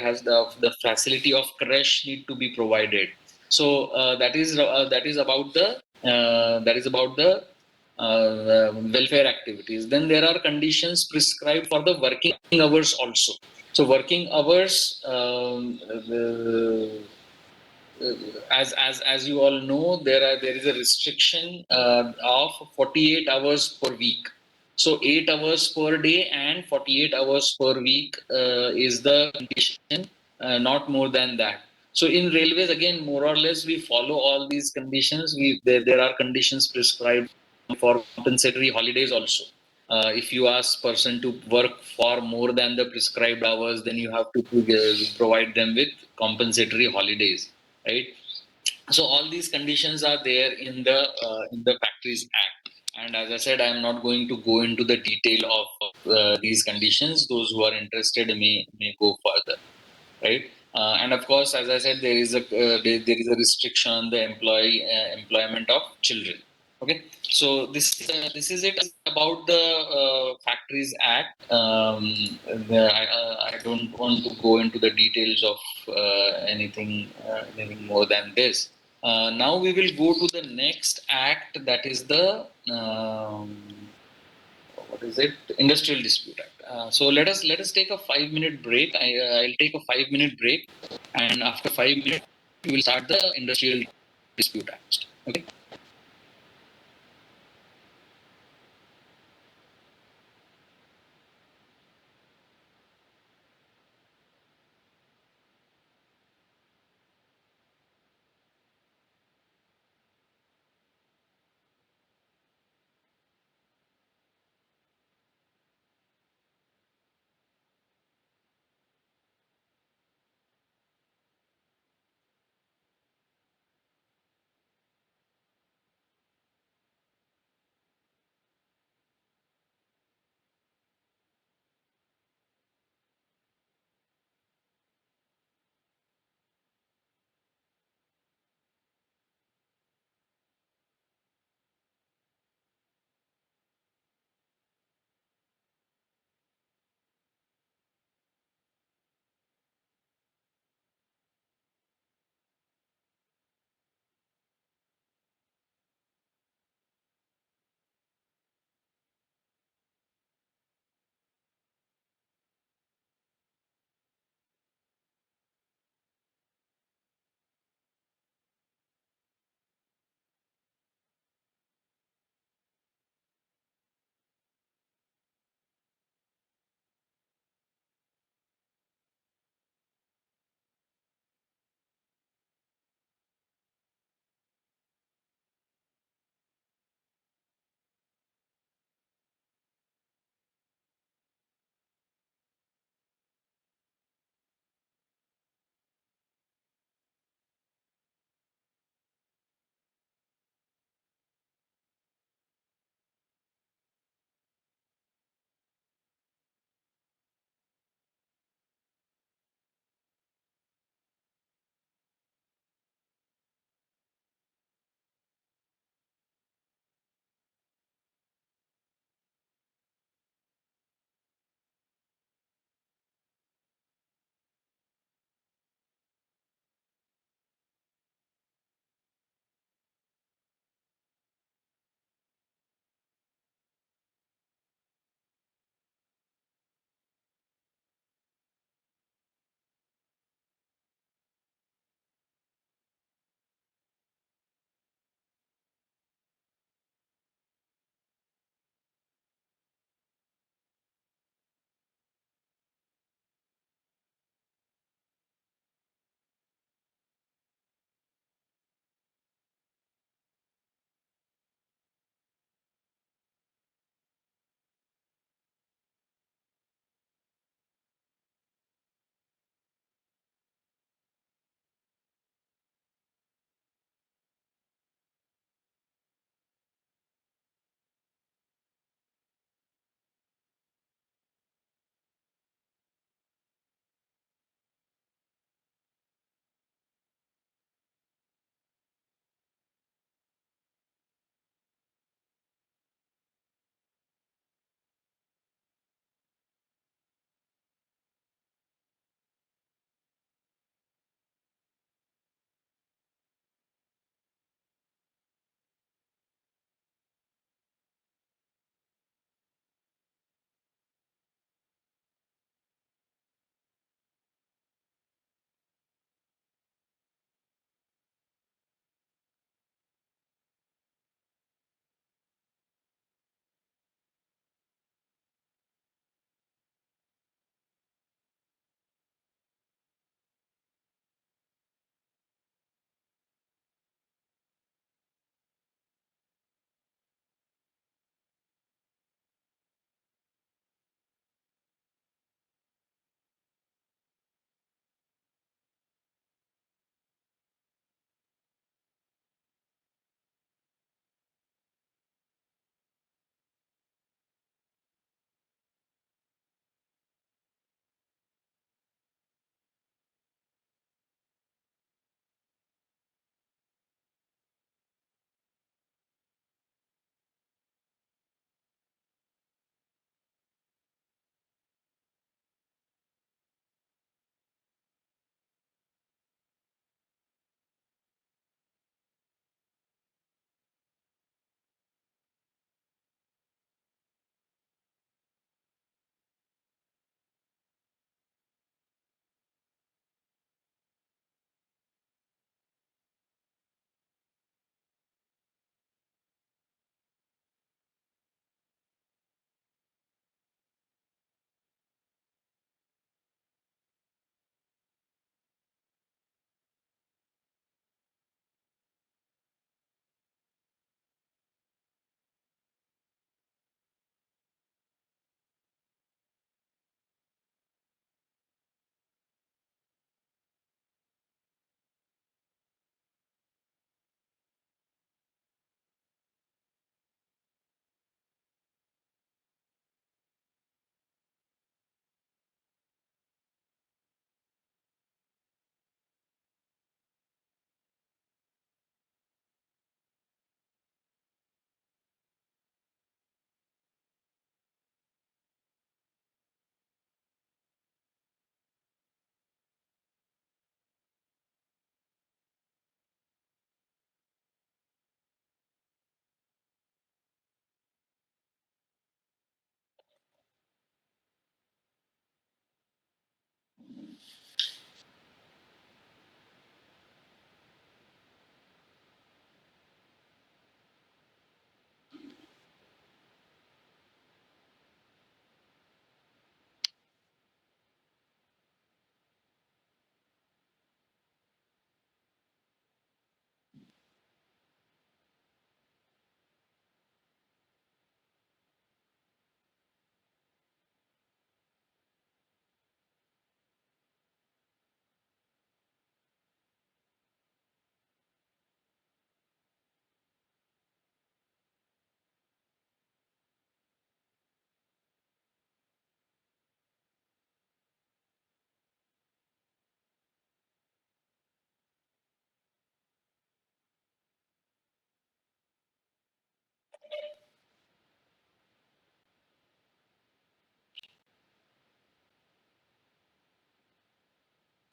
has the facility of creche need to be provided. So that is about the welfare activities. Then there are conditions prescribed for the working hours also. So working hours, as you all know, there is a restriction of 48 hours per week. So 8 hours per day and 48 hours per week is the condition, not more than that. So in railways, again, more or less, we follow all these conditions. There are conditions prescribed for compensatory holidays also. If you ask person to work for more than the prescribed hours, then you have to provide them with compensatory holidays, right? So all these conditions are there in the Factories Act. And as I said, I am not going to go into the detail of these conditions. Those who are interested may go further, right? And of course, as I said, there is a restriction on the employment of children. Okay, so this is it about the Factories Act. I don't want to go into the details of anything more than this. Now we will go to the next act, that is the what is it? Industrial Dispute Act. So let us take a 5 minute break. I'll take a 5 minute break, and after 5 minutes we will start the Industrial Dispute Act. Okay.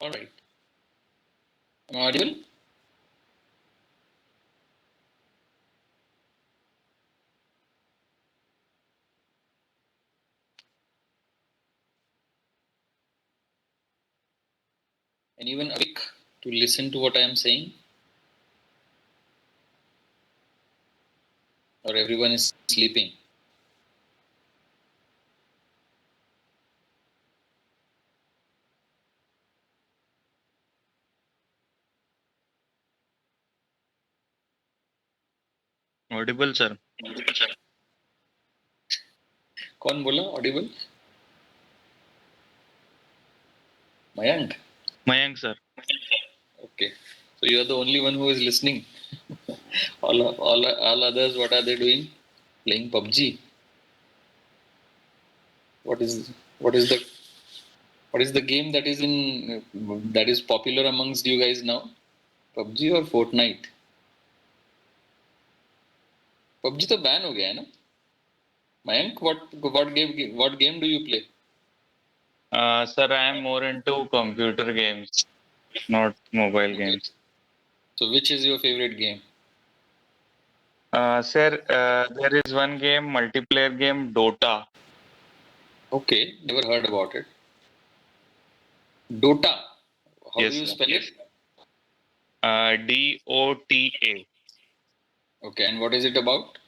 All right. Am I audible? Anyone awake to listen to what I am saying? Or everyone is sleeping? Audible, sir. कौन बोला audible? Mayank. Mayank, sir. Okay. So you are the only one who is listening. All others, what are they doing? Playing PUBG. What is what is the what is the game that is popular amongst you guys now? PUBG or Fortnite? PUBG तो ban हो गया है ना? Mayank, what game do you play? Sir, I am more into computer games, not mobile Okay. games. So which is your favorite game? Sir, there is one game, multiplayer game, Dota. Okay, never heard about it. Dota. How do Yes, you sir. spell it? DOTA. Okay, and what is it about?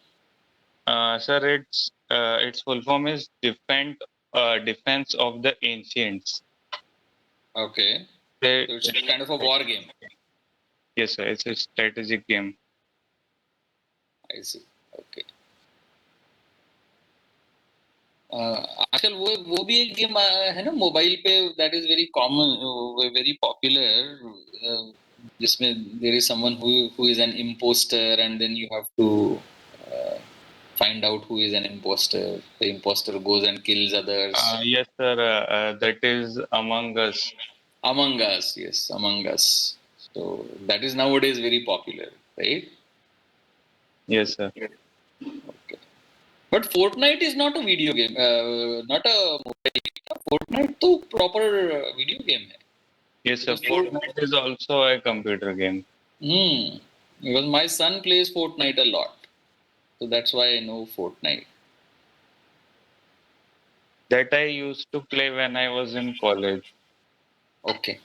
Sir, its full form is Defense of the Ancients. Okay, They- so it's kind of a war game. yes, sir. It's a strategic game. I see. Okay. आजकल वो भी एक game है ना mobile पे that is very common very popular जिसमें there is someone who is an impostor and then you have to find out who is an imposter. The imposter goes and kills others. Yes, sir. That is Among Us. Among Us, yes, Among Us. So that is nowadays very popular, right? Yes, sir. Okay. But Fortnite is not a video game, not a mobile game. Fortnite तो proper video game है. Yes, sir. Because Fortnite is also a computer game. Because my son plays Fortnite a lot, so that's why I know Fortnite. That I used to play when I was in college. Okay.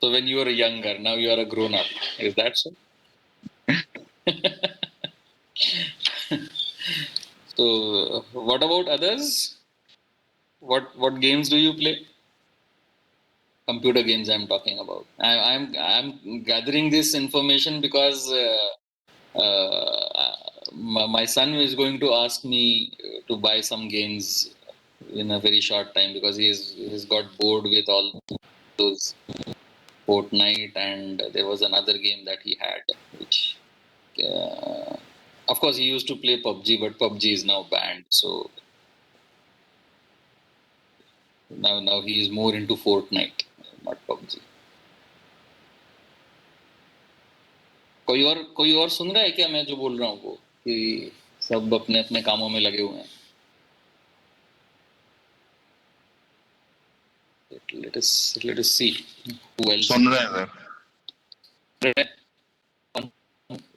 So when you were younger, now you are a grown up. Is that so? So what about others? What games do you play? Computer games I'm talking about. I'm gathering this information because my son is going to ask me to buy some games in a very short time because he's got bored with all those Fortnite, and there was another game that he had which of course he used to play PUBG, but PUBG is now banned, so now he is more into Fortnite, not PUBG. कोई और सुन रहा है क्या मैं जो बोल रहा हूँ वो कि सब अपने अपने कामों में लगे हुए हैं? Let us see who else. सुन रहे हैं sir.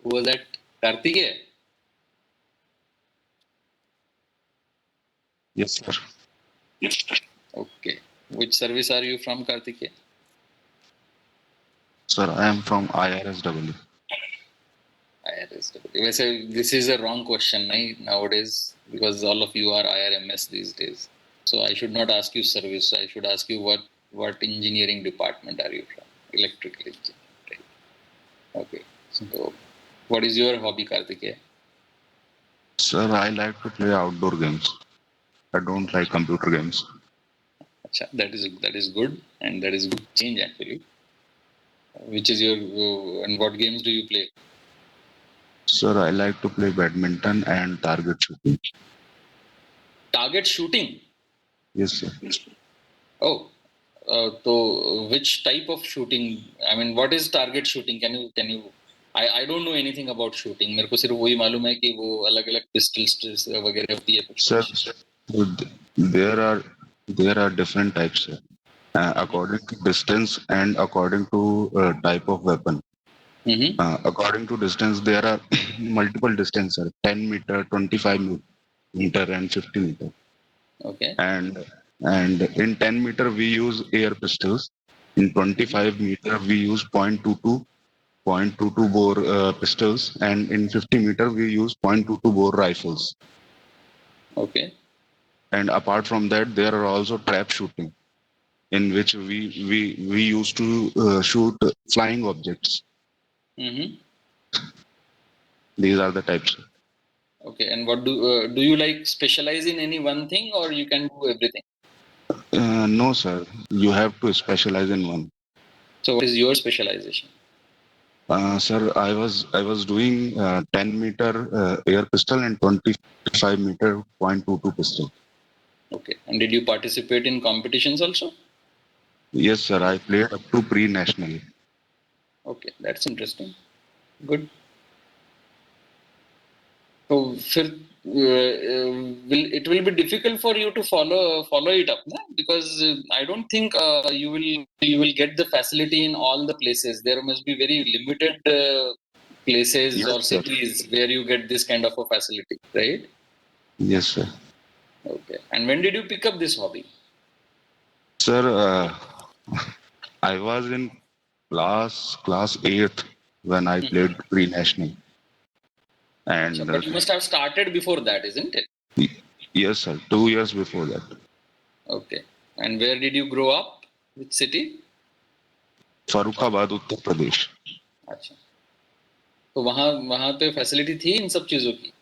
Who was that? Kartikeya? Yes, sir. Okay. Which service are you from, Kartikeya? Sir, I am from IRSW. IRSW. वैसे this is a wrong question नहीं nowadays because all of you are IRMS these days. So I should not ask you service. I should ask you what engineering department are you from? Electrical engineering. Okay. So what is your hobby, Kartikeya? Sir, I like to play outdoor games. I don't like computer games. Achha, that is good, and that is good change actually. Which is your and what games do you play? Sir, I like to play badminton and target shooting. Target shooting. Yes, sir. Oh, so which type of shooting? I mean, what is target shooting? Can you? I don't know anything about shooting. मेरे को सिर्फ वही मालूम है कि वो अलग-अलग pistols वगैरह होती है. Sir, there are different types, sir. according to distance and according to type of weapon. According to distance, there are multiple distances: 10 meter, 25 meter, and 50 meter. Okay. And in 10 meter we use air pistols. In 25 meter we use .22 bore pistols, and in 50 meter we use .22 bore rifles. Okay. And apart from that, there are also trap shooting, in which we used to shoot flying objects. These are the types. Okay. And what do you like specialize in any one thing, or you can do everything? No, sir. You have to specialize in one. So what is your specialization? Sir, I was doing 10 meter air pistol and 25 meter .22 pistol. Okay. And did you participate in competitions also? Yes, sir. I played up to pre-national. Okay, that's interesting. Good. So, it will be difficult for you to follow it up, na? Because I don't think you will get the facility in all the places. There must be very limited places Yes, or sir. cities where you get this kind of a facility, right? Yes, sir. Okay. And when did you pick up this hobby? Sir, I was in class 8th when I played pre-national. And But you must have started before that, isn't it? yes, sir. 2 years before that. Okay. And where did you grow up? Which city? Farrukhabad, Uttar Pradesh. अच्छा तो वहाँ पे facility थी इन सब चीजों की?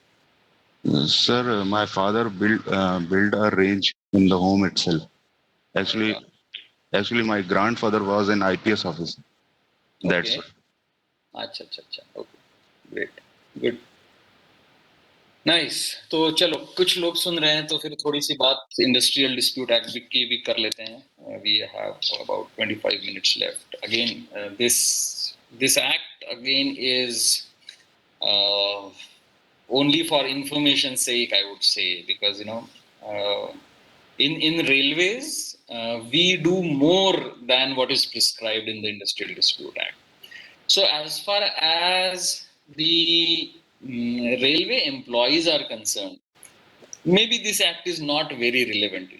Sir, my father built a range in the home itself. Actually, actually, my grandfather was an IPS officer. That's Okay. why. अच्छा अच्छा अच्छा ओके ग्रेट गुड नाइस तो चलो कुछ लोग सुन रहे हैं तो फिर थोड़ी सी बात इंडस्ट्रियल डिस्प्यूट एक्ट की भी कर लेते हैं we have about 25 minutes left again this act again is only for information sake I would say because in railways we do more than what is prescribed in the Industrial Dispute Act. So as far as the railway employees are concerned, maybe this act is not very relevant.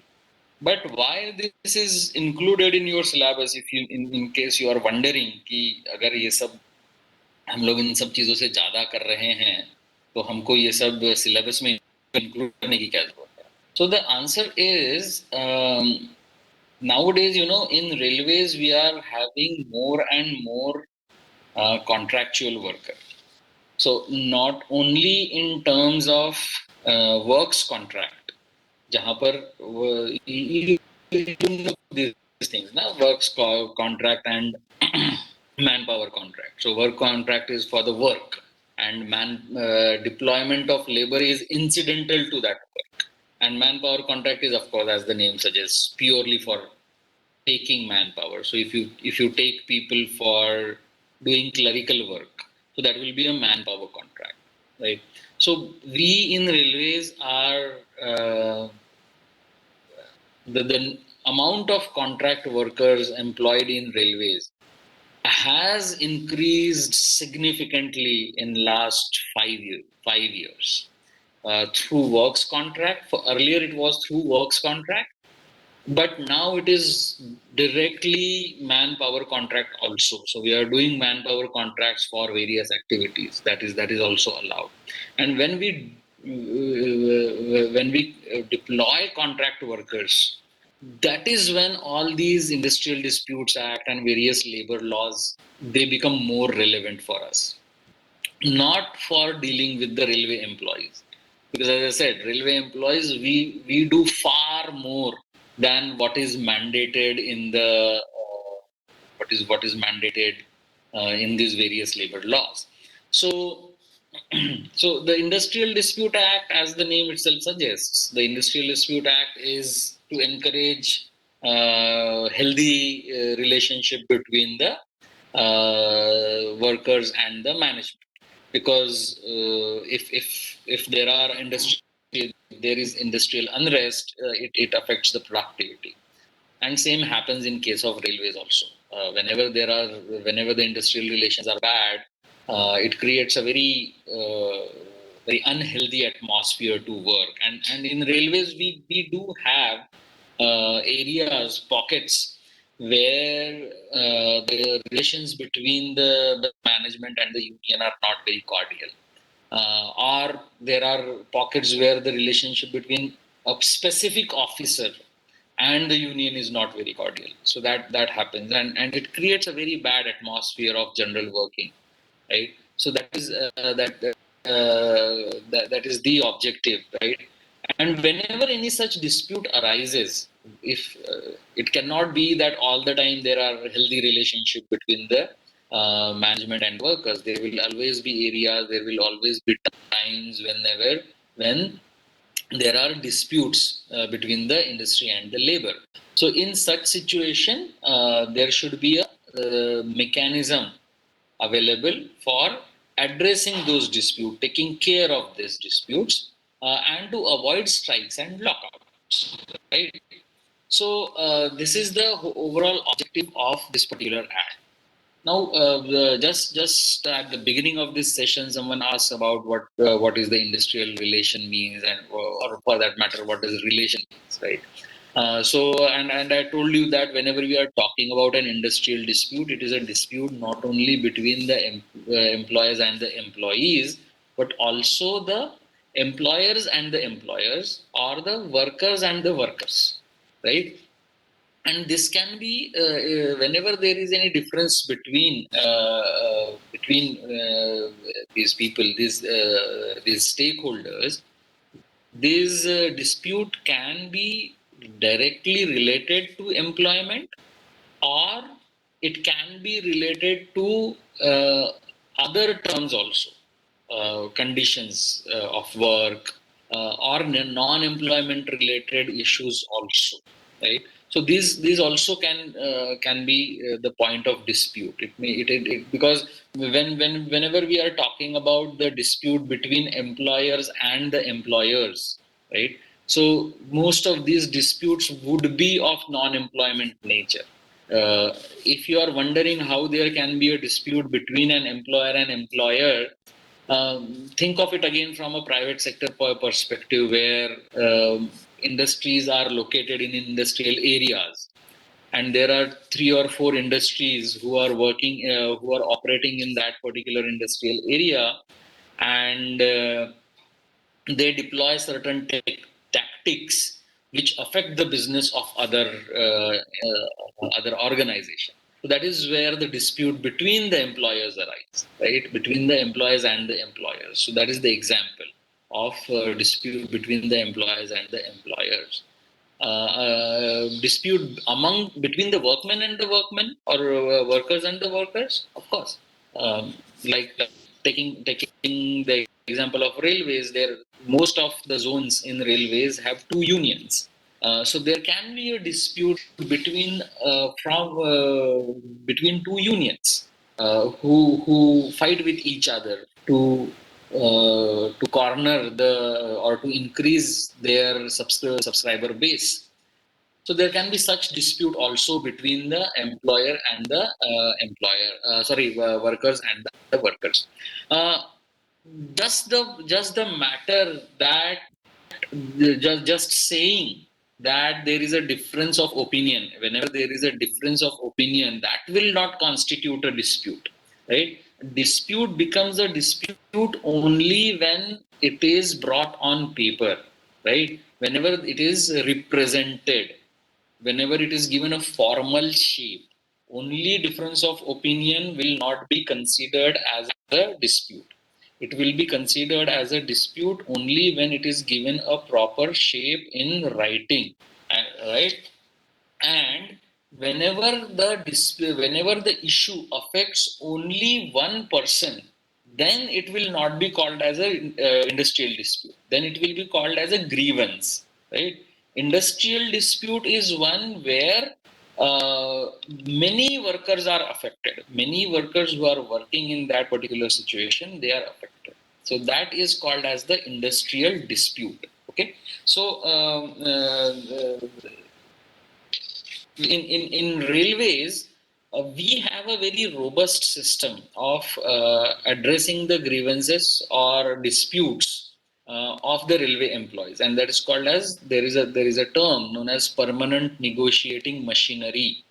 But why this is included in your syllabus, if you in case you are wondering कि अगर ये सब हम लोग इन सब चीजों से ज्यादा कर रहे हैं तो हमको ये सब सिलेबस में इंक्लूड करने की क्या जरूरत है? So the answer is nowadays in railways we are having more and more contractual worker. So not only in terms of works contract, जहाँ पर these things, na works contract and manpower contract. So work contract is for the work, and deployment of labor is incidental to that work. And manpower contract is, of course, as the name suggests, purely for taking manpower. So if you take people for doing clerical work, so that will be a manpower contract, right? So we in railways are the amount of contract workers employed in railways has increased significantly in last 5 years through works contract. For earlier it was through works contract, but now it is directly manpower contract also. So we are doing manpower contracts for various activities. That is also allowed. And when we deploy contract workers, that is when all these Industrial Disputes Act and various labor laws, they become more relevant for us, not for dealing with the railway employees. Because as I said, railway employees, we do far more than what is mandated in the what is mandated in these various labor laws. So so the Industrial Dispute Act, as the name itself suggests, the Industrial Dispute Act is to encourage healthy relationship between the workers and the management. Because if there is industrial unrest, it affects the productivity. And same happens in case of railways also. Whenever the industrial relations are bad, it creates a very unhealthy atmosphere to work. And in railways, we do have areas, pockets where the relations between the management and the union are not very cordial. Or there are pockets where the relationship between a specific officer and the union is not very cordial. So that happens, and it creates a very bad atmosphere of general working, right? So that is that is the objective, right? And whenever any such dispute arises, if it cannot be that all the time there are healthy relationship between the management and workers. There will always be areas, there will always be times when there are disputes between the industry and the labor. So in such situation, there should be a mechanism available for addressing those disputes, taking care of these disputes, and to avoid strikes and lockouts. Right. So this is the overall objective of this particular act. Now, just at the beginning of this session, someone asked about what is the industrial relation means, and or for that matter, what does relation means, right? And I told you that whenever we are talking about an industrial dispute, it is a dispute not only between the employers and the employees, but also the employers and the employers, or the workers and the workers, right? And this can be whenever there is any difference between these people, these stakeholders. This dispute can be directly related to employment, or it can be related to other terms also, conditions of work, or non-employment related issues also, right? So these also can be the point of dispute. It because whenever we are talking about the dispute between employers and the employers, right? So most of these disputes would be of non-employment nature. If you are wondering how there can be a dispute between an employer and employer, think of it again from a private sector perspective, where industries are located in industrial areas, and there are 3 or 4 industries who are who are operating in that particular industrial area, and they deploy certain tactics which affect the business of other organization. So that is where the dispute between the employers arise, right? Between the employers and the employers. So that is the example of dispute between the employers and the employers. Dispute between the workmen and the workmen, or workers and the workers, of course. Like taking the example of railways, there most of the zones in railways have 2 unions. So there can be a dispute between between 2 unions who fight with each other to corner or to increase their subscriber base. So there can be such dispute also between the employer and the workers and the workers. Uh, just the matter that just saying that there is a difference of opinion, whenever there is a difference of opinion, that will not constitute a dispute, right? Dispute becomes a dispute only when it is brought on paper, right? Whenever it is represented, whenever it is given a formal shape, only difference of opinion will not be considered as a dispute. It will be considered as a dispute only when it is given a proper shape in writing, right? And whenever the issue affects only one person, then it will not be called as a industrial dispute. Then it will be called as a grievance, right? Industrial dispute is one where many workers are affected. Many workers who are working in that particular situation, they are affected. So that is called as the industrial dispute. Okay. So in railways, we have a very robust system of addressing the grievances or disputes of the railway employees, and that is called as, there is a term known as permanent negotiating machinery.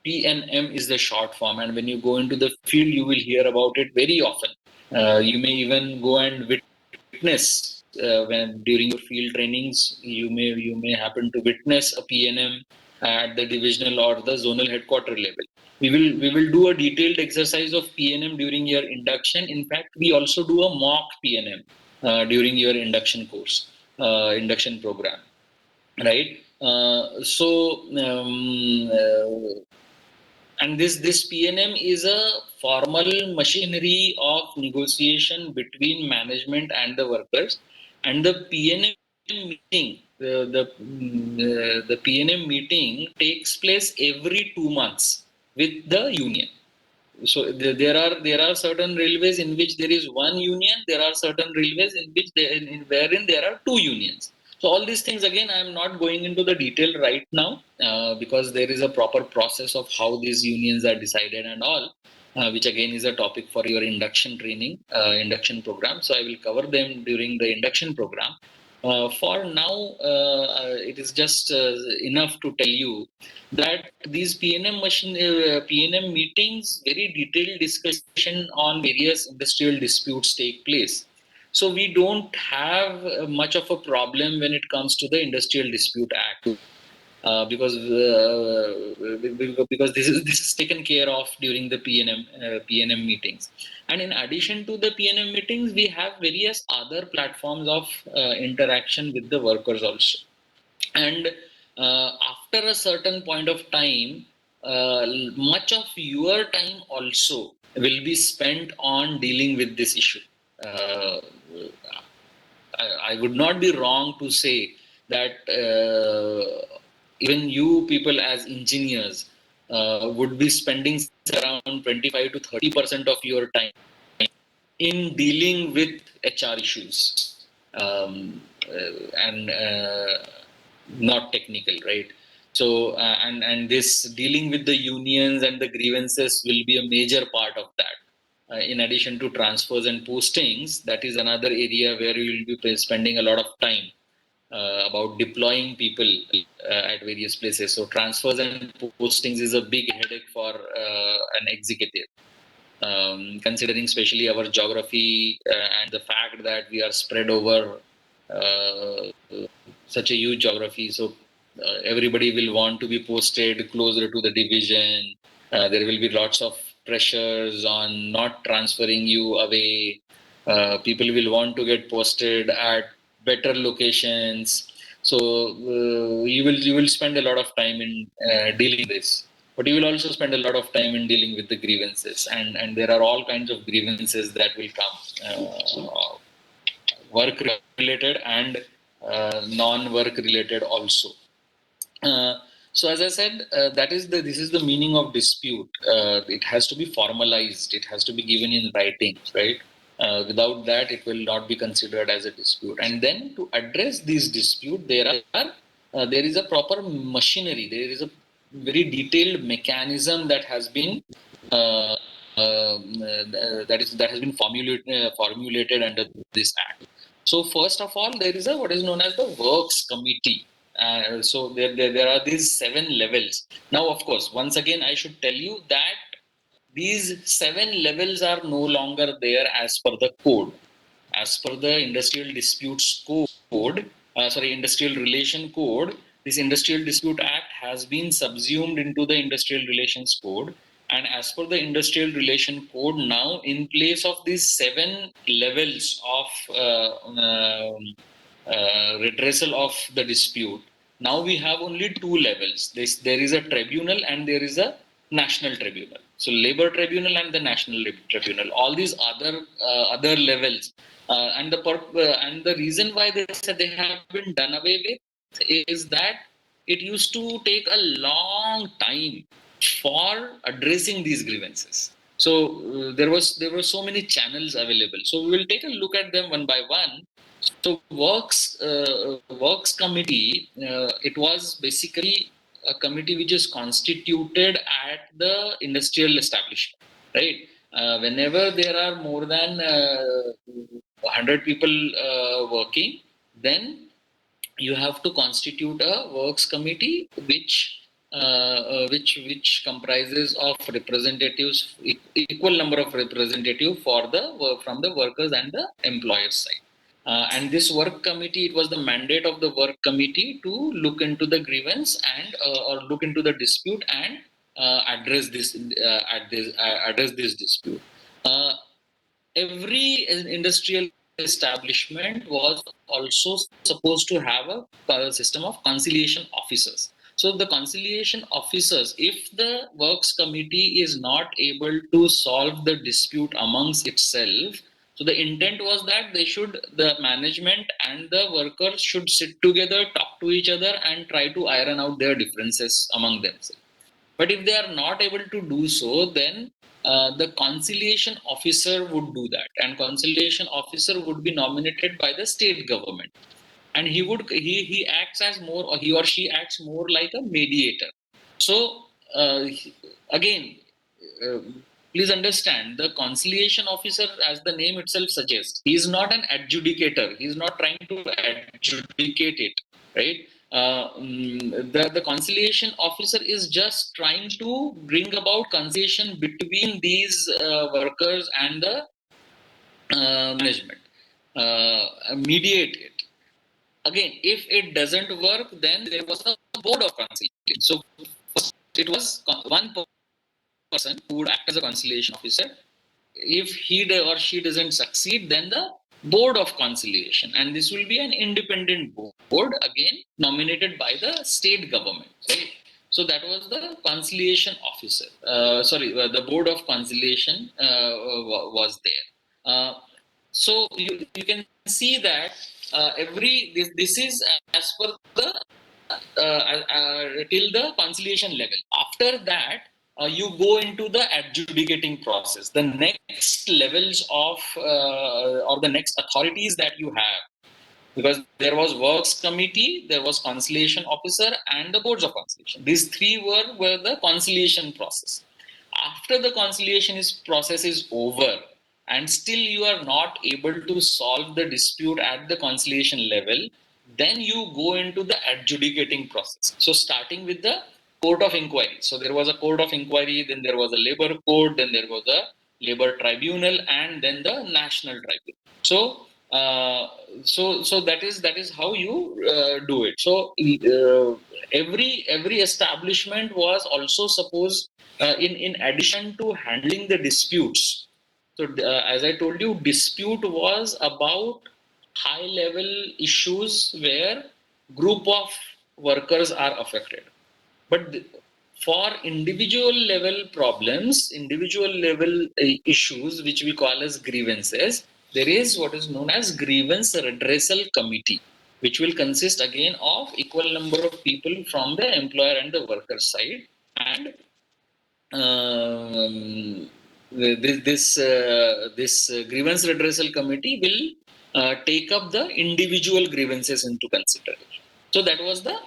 PNM is the short form, and when you go into the field, you will hear about it very often. You may even go and witness when during your field trainings, you may happen to witness a PNM at the divisional or the zonal headquarter level. We will do a detailed exercise of PNM during your induction. In fact, we also do a mock PNM during your induction course, induction program, right? And this PNM is a formal machinery of negotiation between management and the workers, and the PNM meeting, the PNM meeting takes place every 2 months with the union. So there are certain railways in which there is one union. There are certain railways in which wherein there are two unions. So all these things, again, I am not going into the detail right now because there is a proper process of how these unions are decided and all, which again is a topic for your induction training, induction program. So I will cover them during the induction program. For now, it is just enough to tell you that these PNM meetings, very detailed discussion on various industrial disputes take place. So we don't have much of a problem when it comes to the Industrial Dispute Act. Because this is taken care of during the PNM meetings, and in addition to the PNM meetings, we have various other platforms of interaction with the workers also. And after a certain point of time, much of your time also will be spent on dealing with this issue. uh, I would not be wrong to say that even you people as engineers would be spending around 25 to 30% of your time in dealing with HR issues, and not technical, right? So and this dealing with the unions and the grievances will be a major part of that. In addition to transfers and postings, that is another area where you will be spending a lot of time about deploying people at various places. So transfers and postings is a big headache for an executive, considering especially our geography and the fact that we are spread over uh, such a huge geography. So everybody will want to be posted closer to the division. There will be lots of pressures on not transferring you away. People will want to get posted at better locations. So you will spend a lot of time in dealing with this, but you will also spend a lot of time in dealing with the grievances, and there are all kinds of grievances that will come, work related and non-work related also. uh, so as I said, this is the meaning of dispute. It has to be formalized, it has to be given in writing, right? Without that, it will not be considered as a dispute. And then to address this dispute, there is a proper machinery, there is a very detailed mechanism that has been that has been formulated under this act. So first of all, there is a what is known as the works committee. So there are these 7 levels. Now, of course, once again, I should tell you that these 7 levels are no longer there as per the code. As per the Industrial Disputes Code, Industrial Relation Code, this Industrial Dispute Act has been subsumed into the Industrial Relations Code. And as per the Industrial Relation Code, now in place of these 7 levels of redressal of the dispute, now we have only 2 levels. There is a tribunal and there is a national tribunal. So labor tribunal and the national labor tribunal. All these other levels, and the reason why they said they have been done away with is that it used to take a long time for addressing these grievances. So there were so many channels available. So we will take a look at them one by one. So works committee, it was basically a committee which is constituted at the industrial establishment, right? Whenever there are more than 100 people working, then you have to constitute a works committee which comprises of representatives, equal number of representative for the work from the workers and the employers side. And this work committee, it was the mandate of the work committee to look into the grievance and or look into the dispute and address this dispute. Every industrial establishment was also supposed to have a system of conciliation officers. So the conciliation officers, if the works committee is not able to solve the dispute amongst itself, so the intent was that the management and the workers should sit together, talk to each other, and try to iron out their differences among themselves. But if they are not able to do so, then the conciliation officer would do that, and conciliation officer would be nominated by the state government, and he acts as more, or he or she acts more like a mediator. So again, uh, please understand, the conciliation officer, as the name itself suggests, he is not an adjudicator. He is not trying to adjudicate it, right? The conciliation officer is just trying to bring about conciliation between these workers and the management, mediate it. Again, if it doesn't work, then there was a board of conciliation. So it was one person who would act as a conciliation officer. If he or she doesn't succeed, then the board of conciliation, and this will be an independent board, again nominated by the state government, right? So that was the conciliation officer, the board of conciliation was there. So you can see that this is as per the till the conciliation level. After that, you go into the adjudicating process. The next levels of or the next authorities that you have, because there was works committee, there was conciliation officer, and the boards of conciliation. These three were the conciliation process. After the conciliation process is over, and still you are not able to solve the dispute at the conciliation level, then you go into the adjudicating process. So starting with the court of inquiry. So there was a court of inquiry, then there was a labor court, then there was a labor tribunal, and then the national tribunal. So so that is how you do it. So every establishment was also supposed, in addition to handling the disputes. So as I told you, dispute was about high level issues where group of workers are affected. But for individual level problems, individual level issues, which we call as grievances, there is what is known as grievance redressal committee, which will consist again of equal number of people from the employer and the worker side. And this grievance redressal committee will take up the individual grievances into consideration. So that is the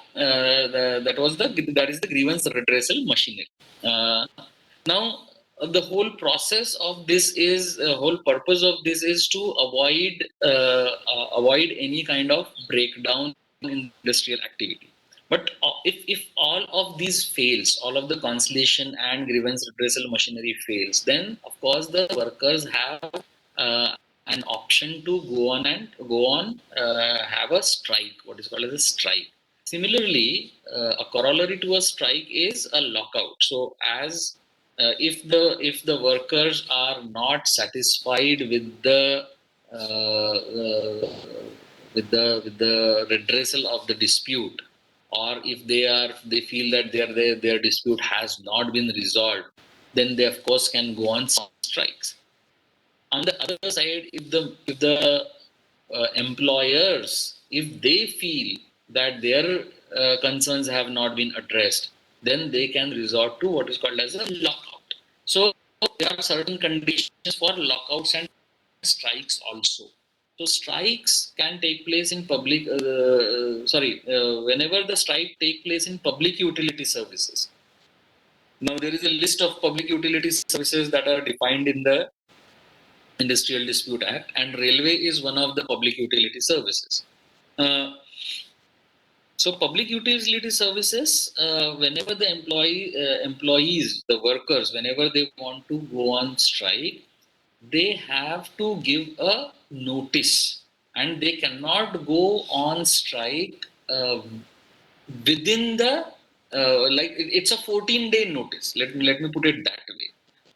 grievance redressal machinery. Now the whole process of this is whole purpose of this is to avoid any kind of breakdown in industrial activity. But if all of these fails, all of the conciliation and grievance redressal machinery fails, then of course the workers have an option to go on have a strike, what is called as a strike. Similarly, a corollary to a strike is a lockout. So as if the workers are not satisfied with the redressal of the dispute, or if they feel that their dispute has not been resolved, then they of course can go on strikes. On the other side, if the employers, if they feel that their concerns have not been addressed, then they can resort to what is called as a lockout. So there are certain conditions for lockouts and strikes also. So strikes can take place in public, whenever the strike take place in public utility services. Now there is a list of public utility services that are defined in the Industrial Dispute Act, and railway is one of the public utility services. So public utility services, whenever the employees, the workers, whenever they want to go on strike, they have to give a notice, and they cannot go on strike within the it's a 14-day notice. Let me put it that way.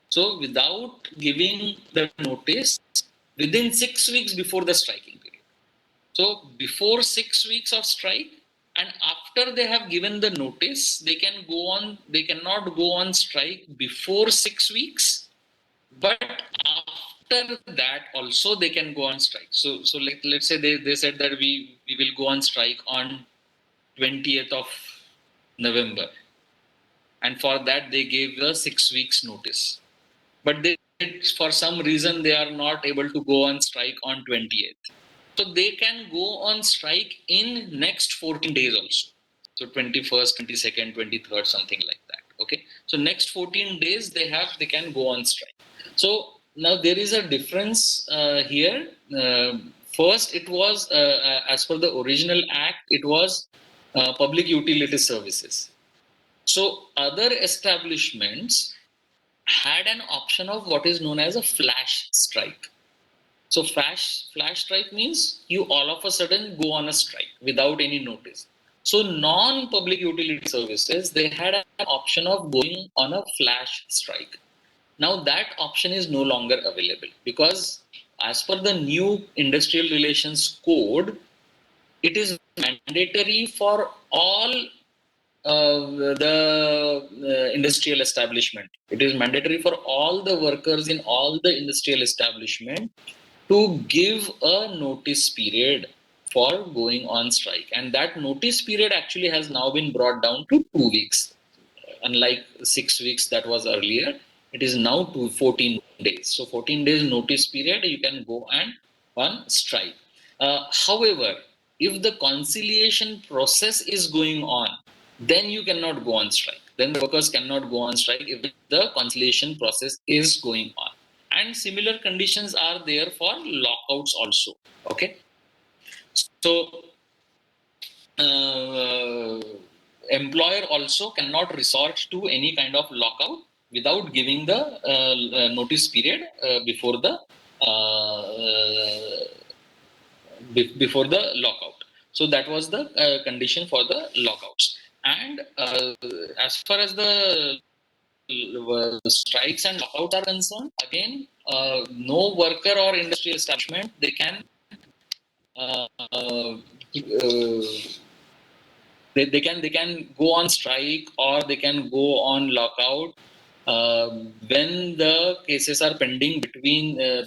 So without giving the notice within 6 weeks before the striking period. So before 6 weeks of strike and after they have given the notice, they cannot go on strike before 6 weeks, but after that also they can go on strike. So let's say they said that we will go on strike on 20th of November, and for that they gave the 6 weeks notice. But for some reason they are not able to go on strike on 20th. So they can go on strike in next 14 days also. So 21st, 22nd, 23rd, something like that. Okay. So next 14 days they can go on strike. So now there is a difference here. First, it was as per the original act, it was public utility services. So other establishments had an option of what is known as a flash strike. So flash strike means you all of a sudden go on a strike without any notice. So non-public utility services, they had an option of going on a flash strike. Now that option is no longer available because as per the new Industrial Relations Code, it is mandatory for all the industrial establishment. It is mandatory for all the workers in all the industrial establishment to give a notice period for going on strike, and that notice period actually has now been brought down to 2 weeks. Unlike 6 weeks that was earlier, it is now 14 days. So 14 days notice period, you can go and on strike. However, if the conciliation process is going on, then you cannot go on strike. Then the workers cannot go on strike if the conciliation process is going on. And similar conditions are there for lockouts also. Okay. So employer also cannot resort to any kind of lockout without giving the notice period before the lockout. So that was the condition for the lockouts. And as far as the strikes and lockouts are concerned, again, no worker or industrial establishment, they can uh, uh, they can go on strike or they can go on lockout when the cases are pending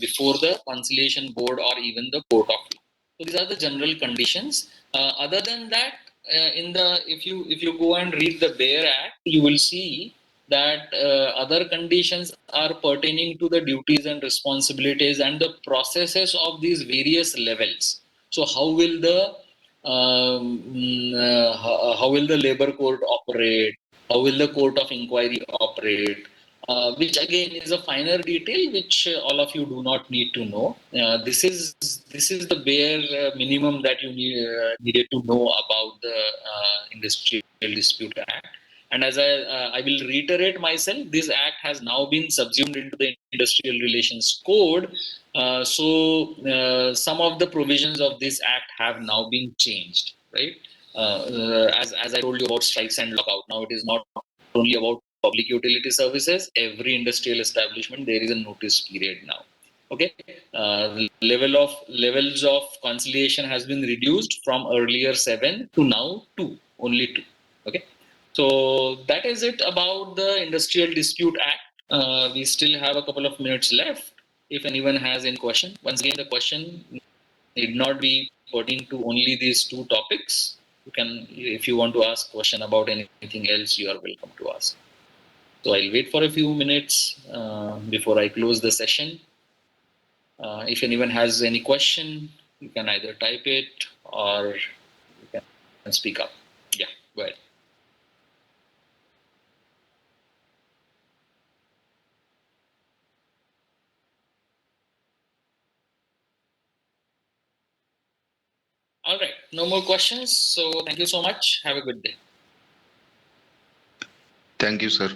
before the conciliation board or even the court of law. So these are the general conditions. Other than that, if you go and read the Bare Act, you will see that other conditions are pertaining to the duties and responsibilities and the processes of these various levels. So how will the how will the labor court operate? How will the court of inquiry operate? Which again is a finer detail which all of you do not need to know. This is the bare minimum that you needed to know about the Industrial Dispute Act. And as I will reiterate myself, this act has now been subsumed into the Industrial Relations Code. So some of the provisions of this act have now been changed, right? As I told you about strikes and lockout, now it is not only about public utility services. Every industrial establishment, there is a notice period now. Okay, levels of conciliation has been reduced from earlier 7 to now 2, only 2. Okay, so that is it about the Industrial Dispute Act. We still have a couple of minutes left. If anyone has any question, once again, the question need not be pertaining to only these 2 topics. You can, if you want to ask question about anything else, you are welcome to ask. So I'll wait for a few minutes before I close the session. If anyone has any question, You can either type it or you can speak up. Yeah, go ahead. All right, no more questions. So thank you so much. Have a good day. Thank you, sir.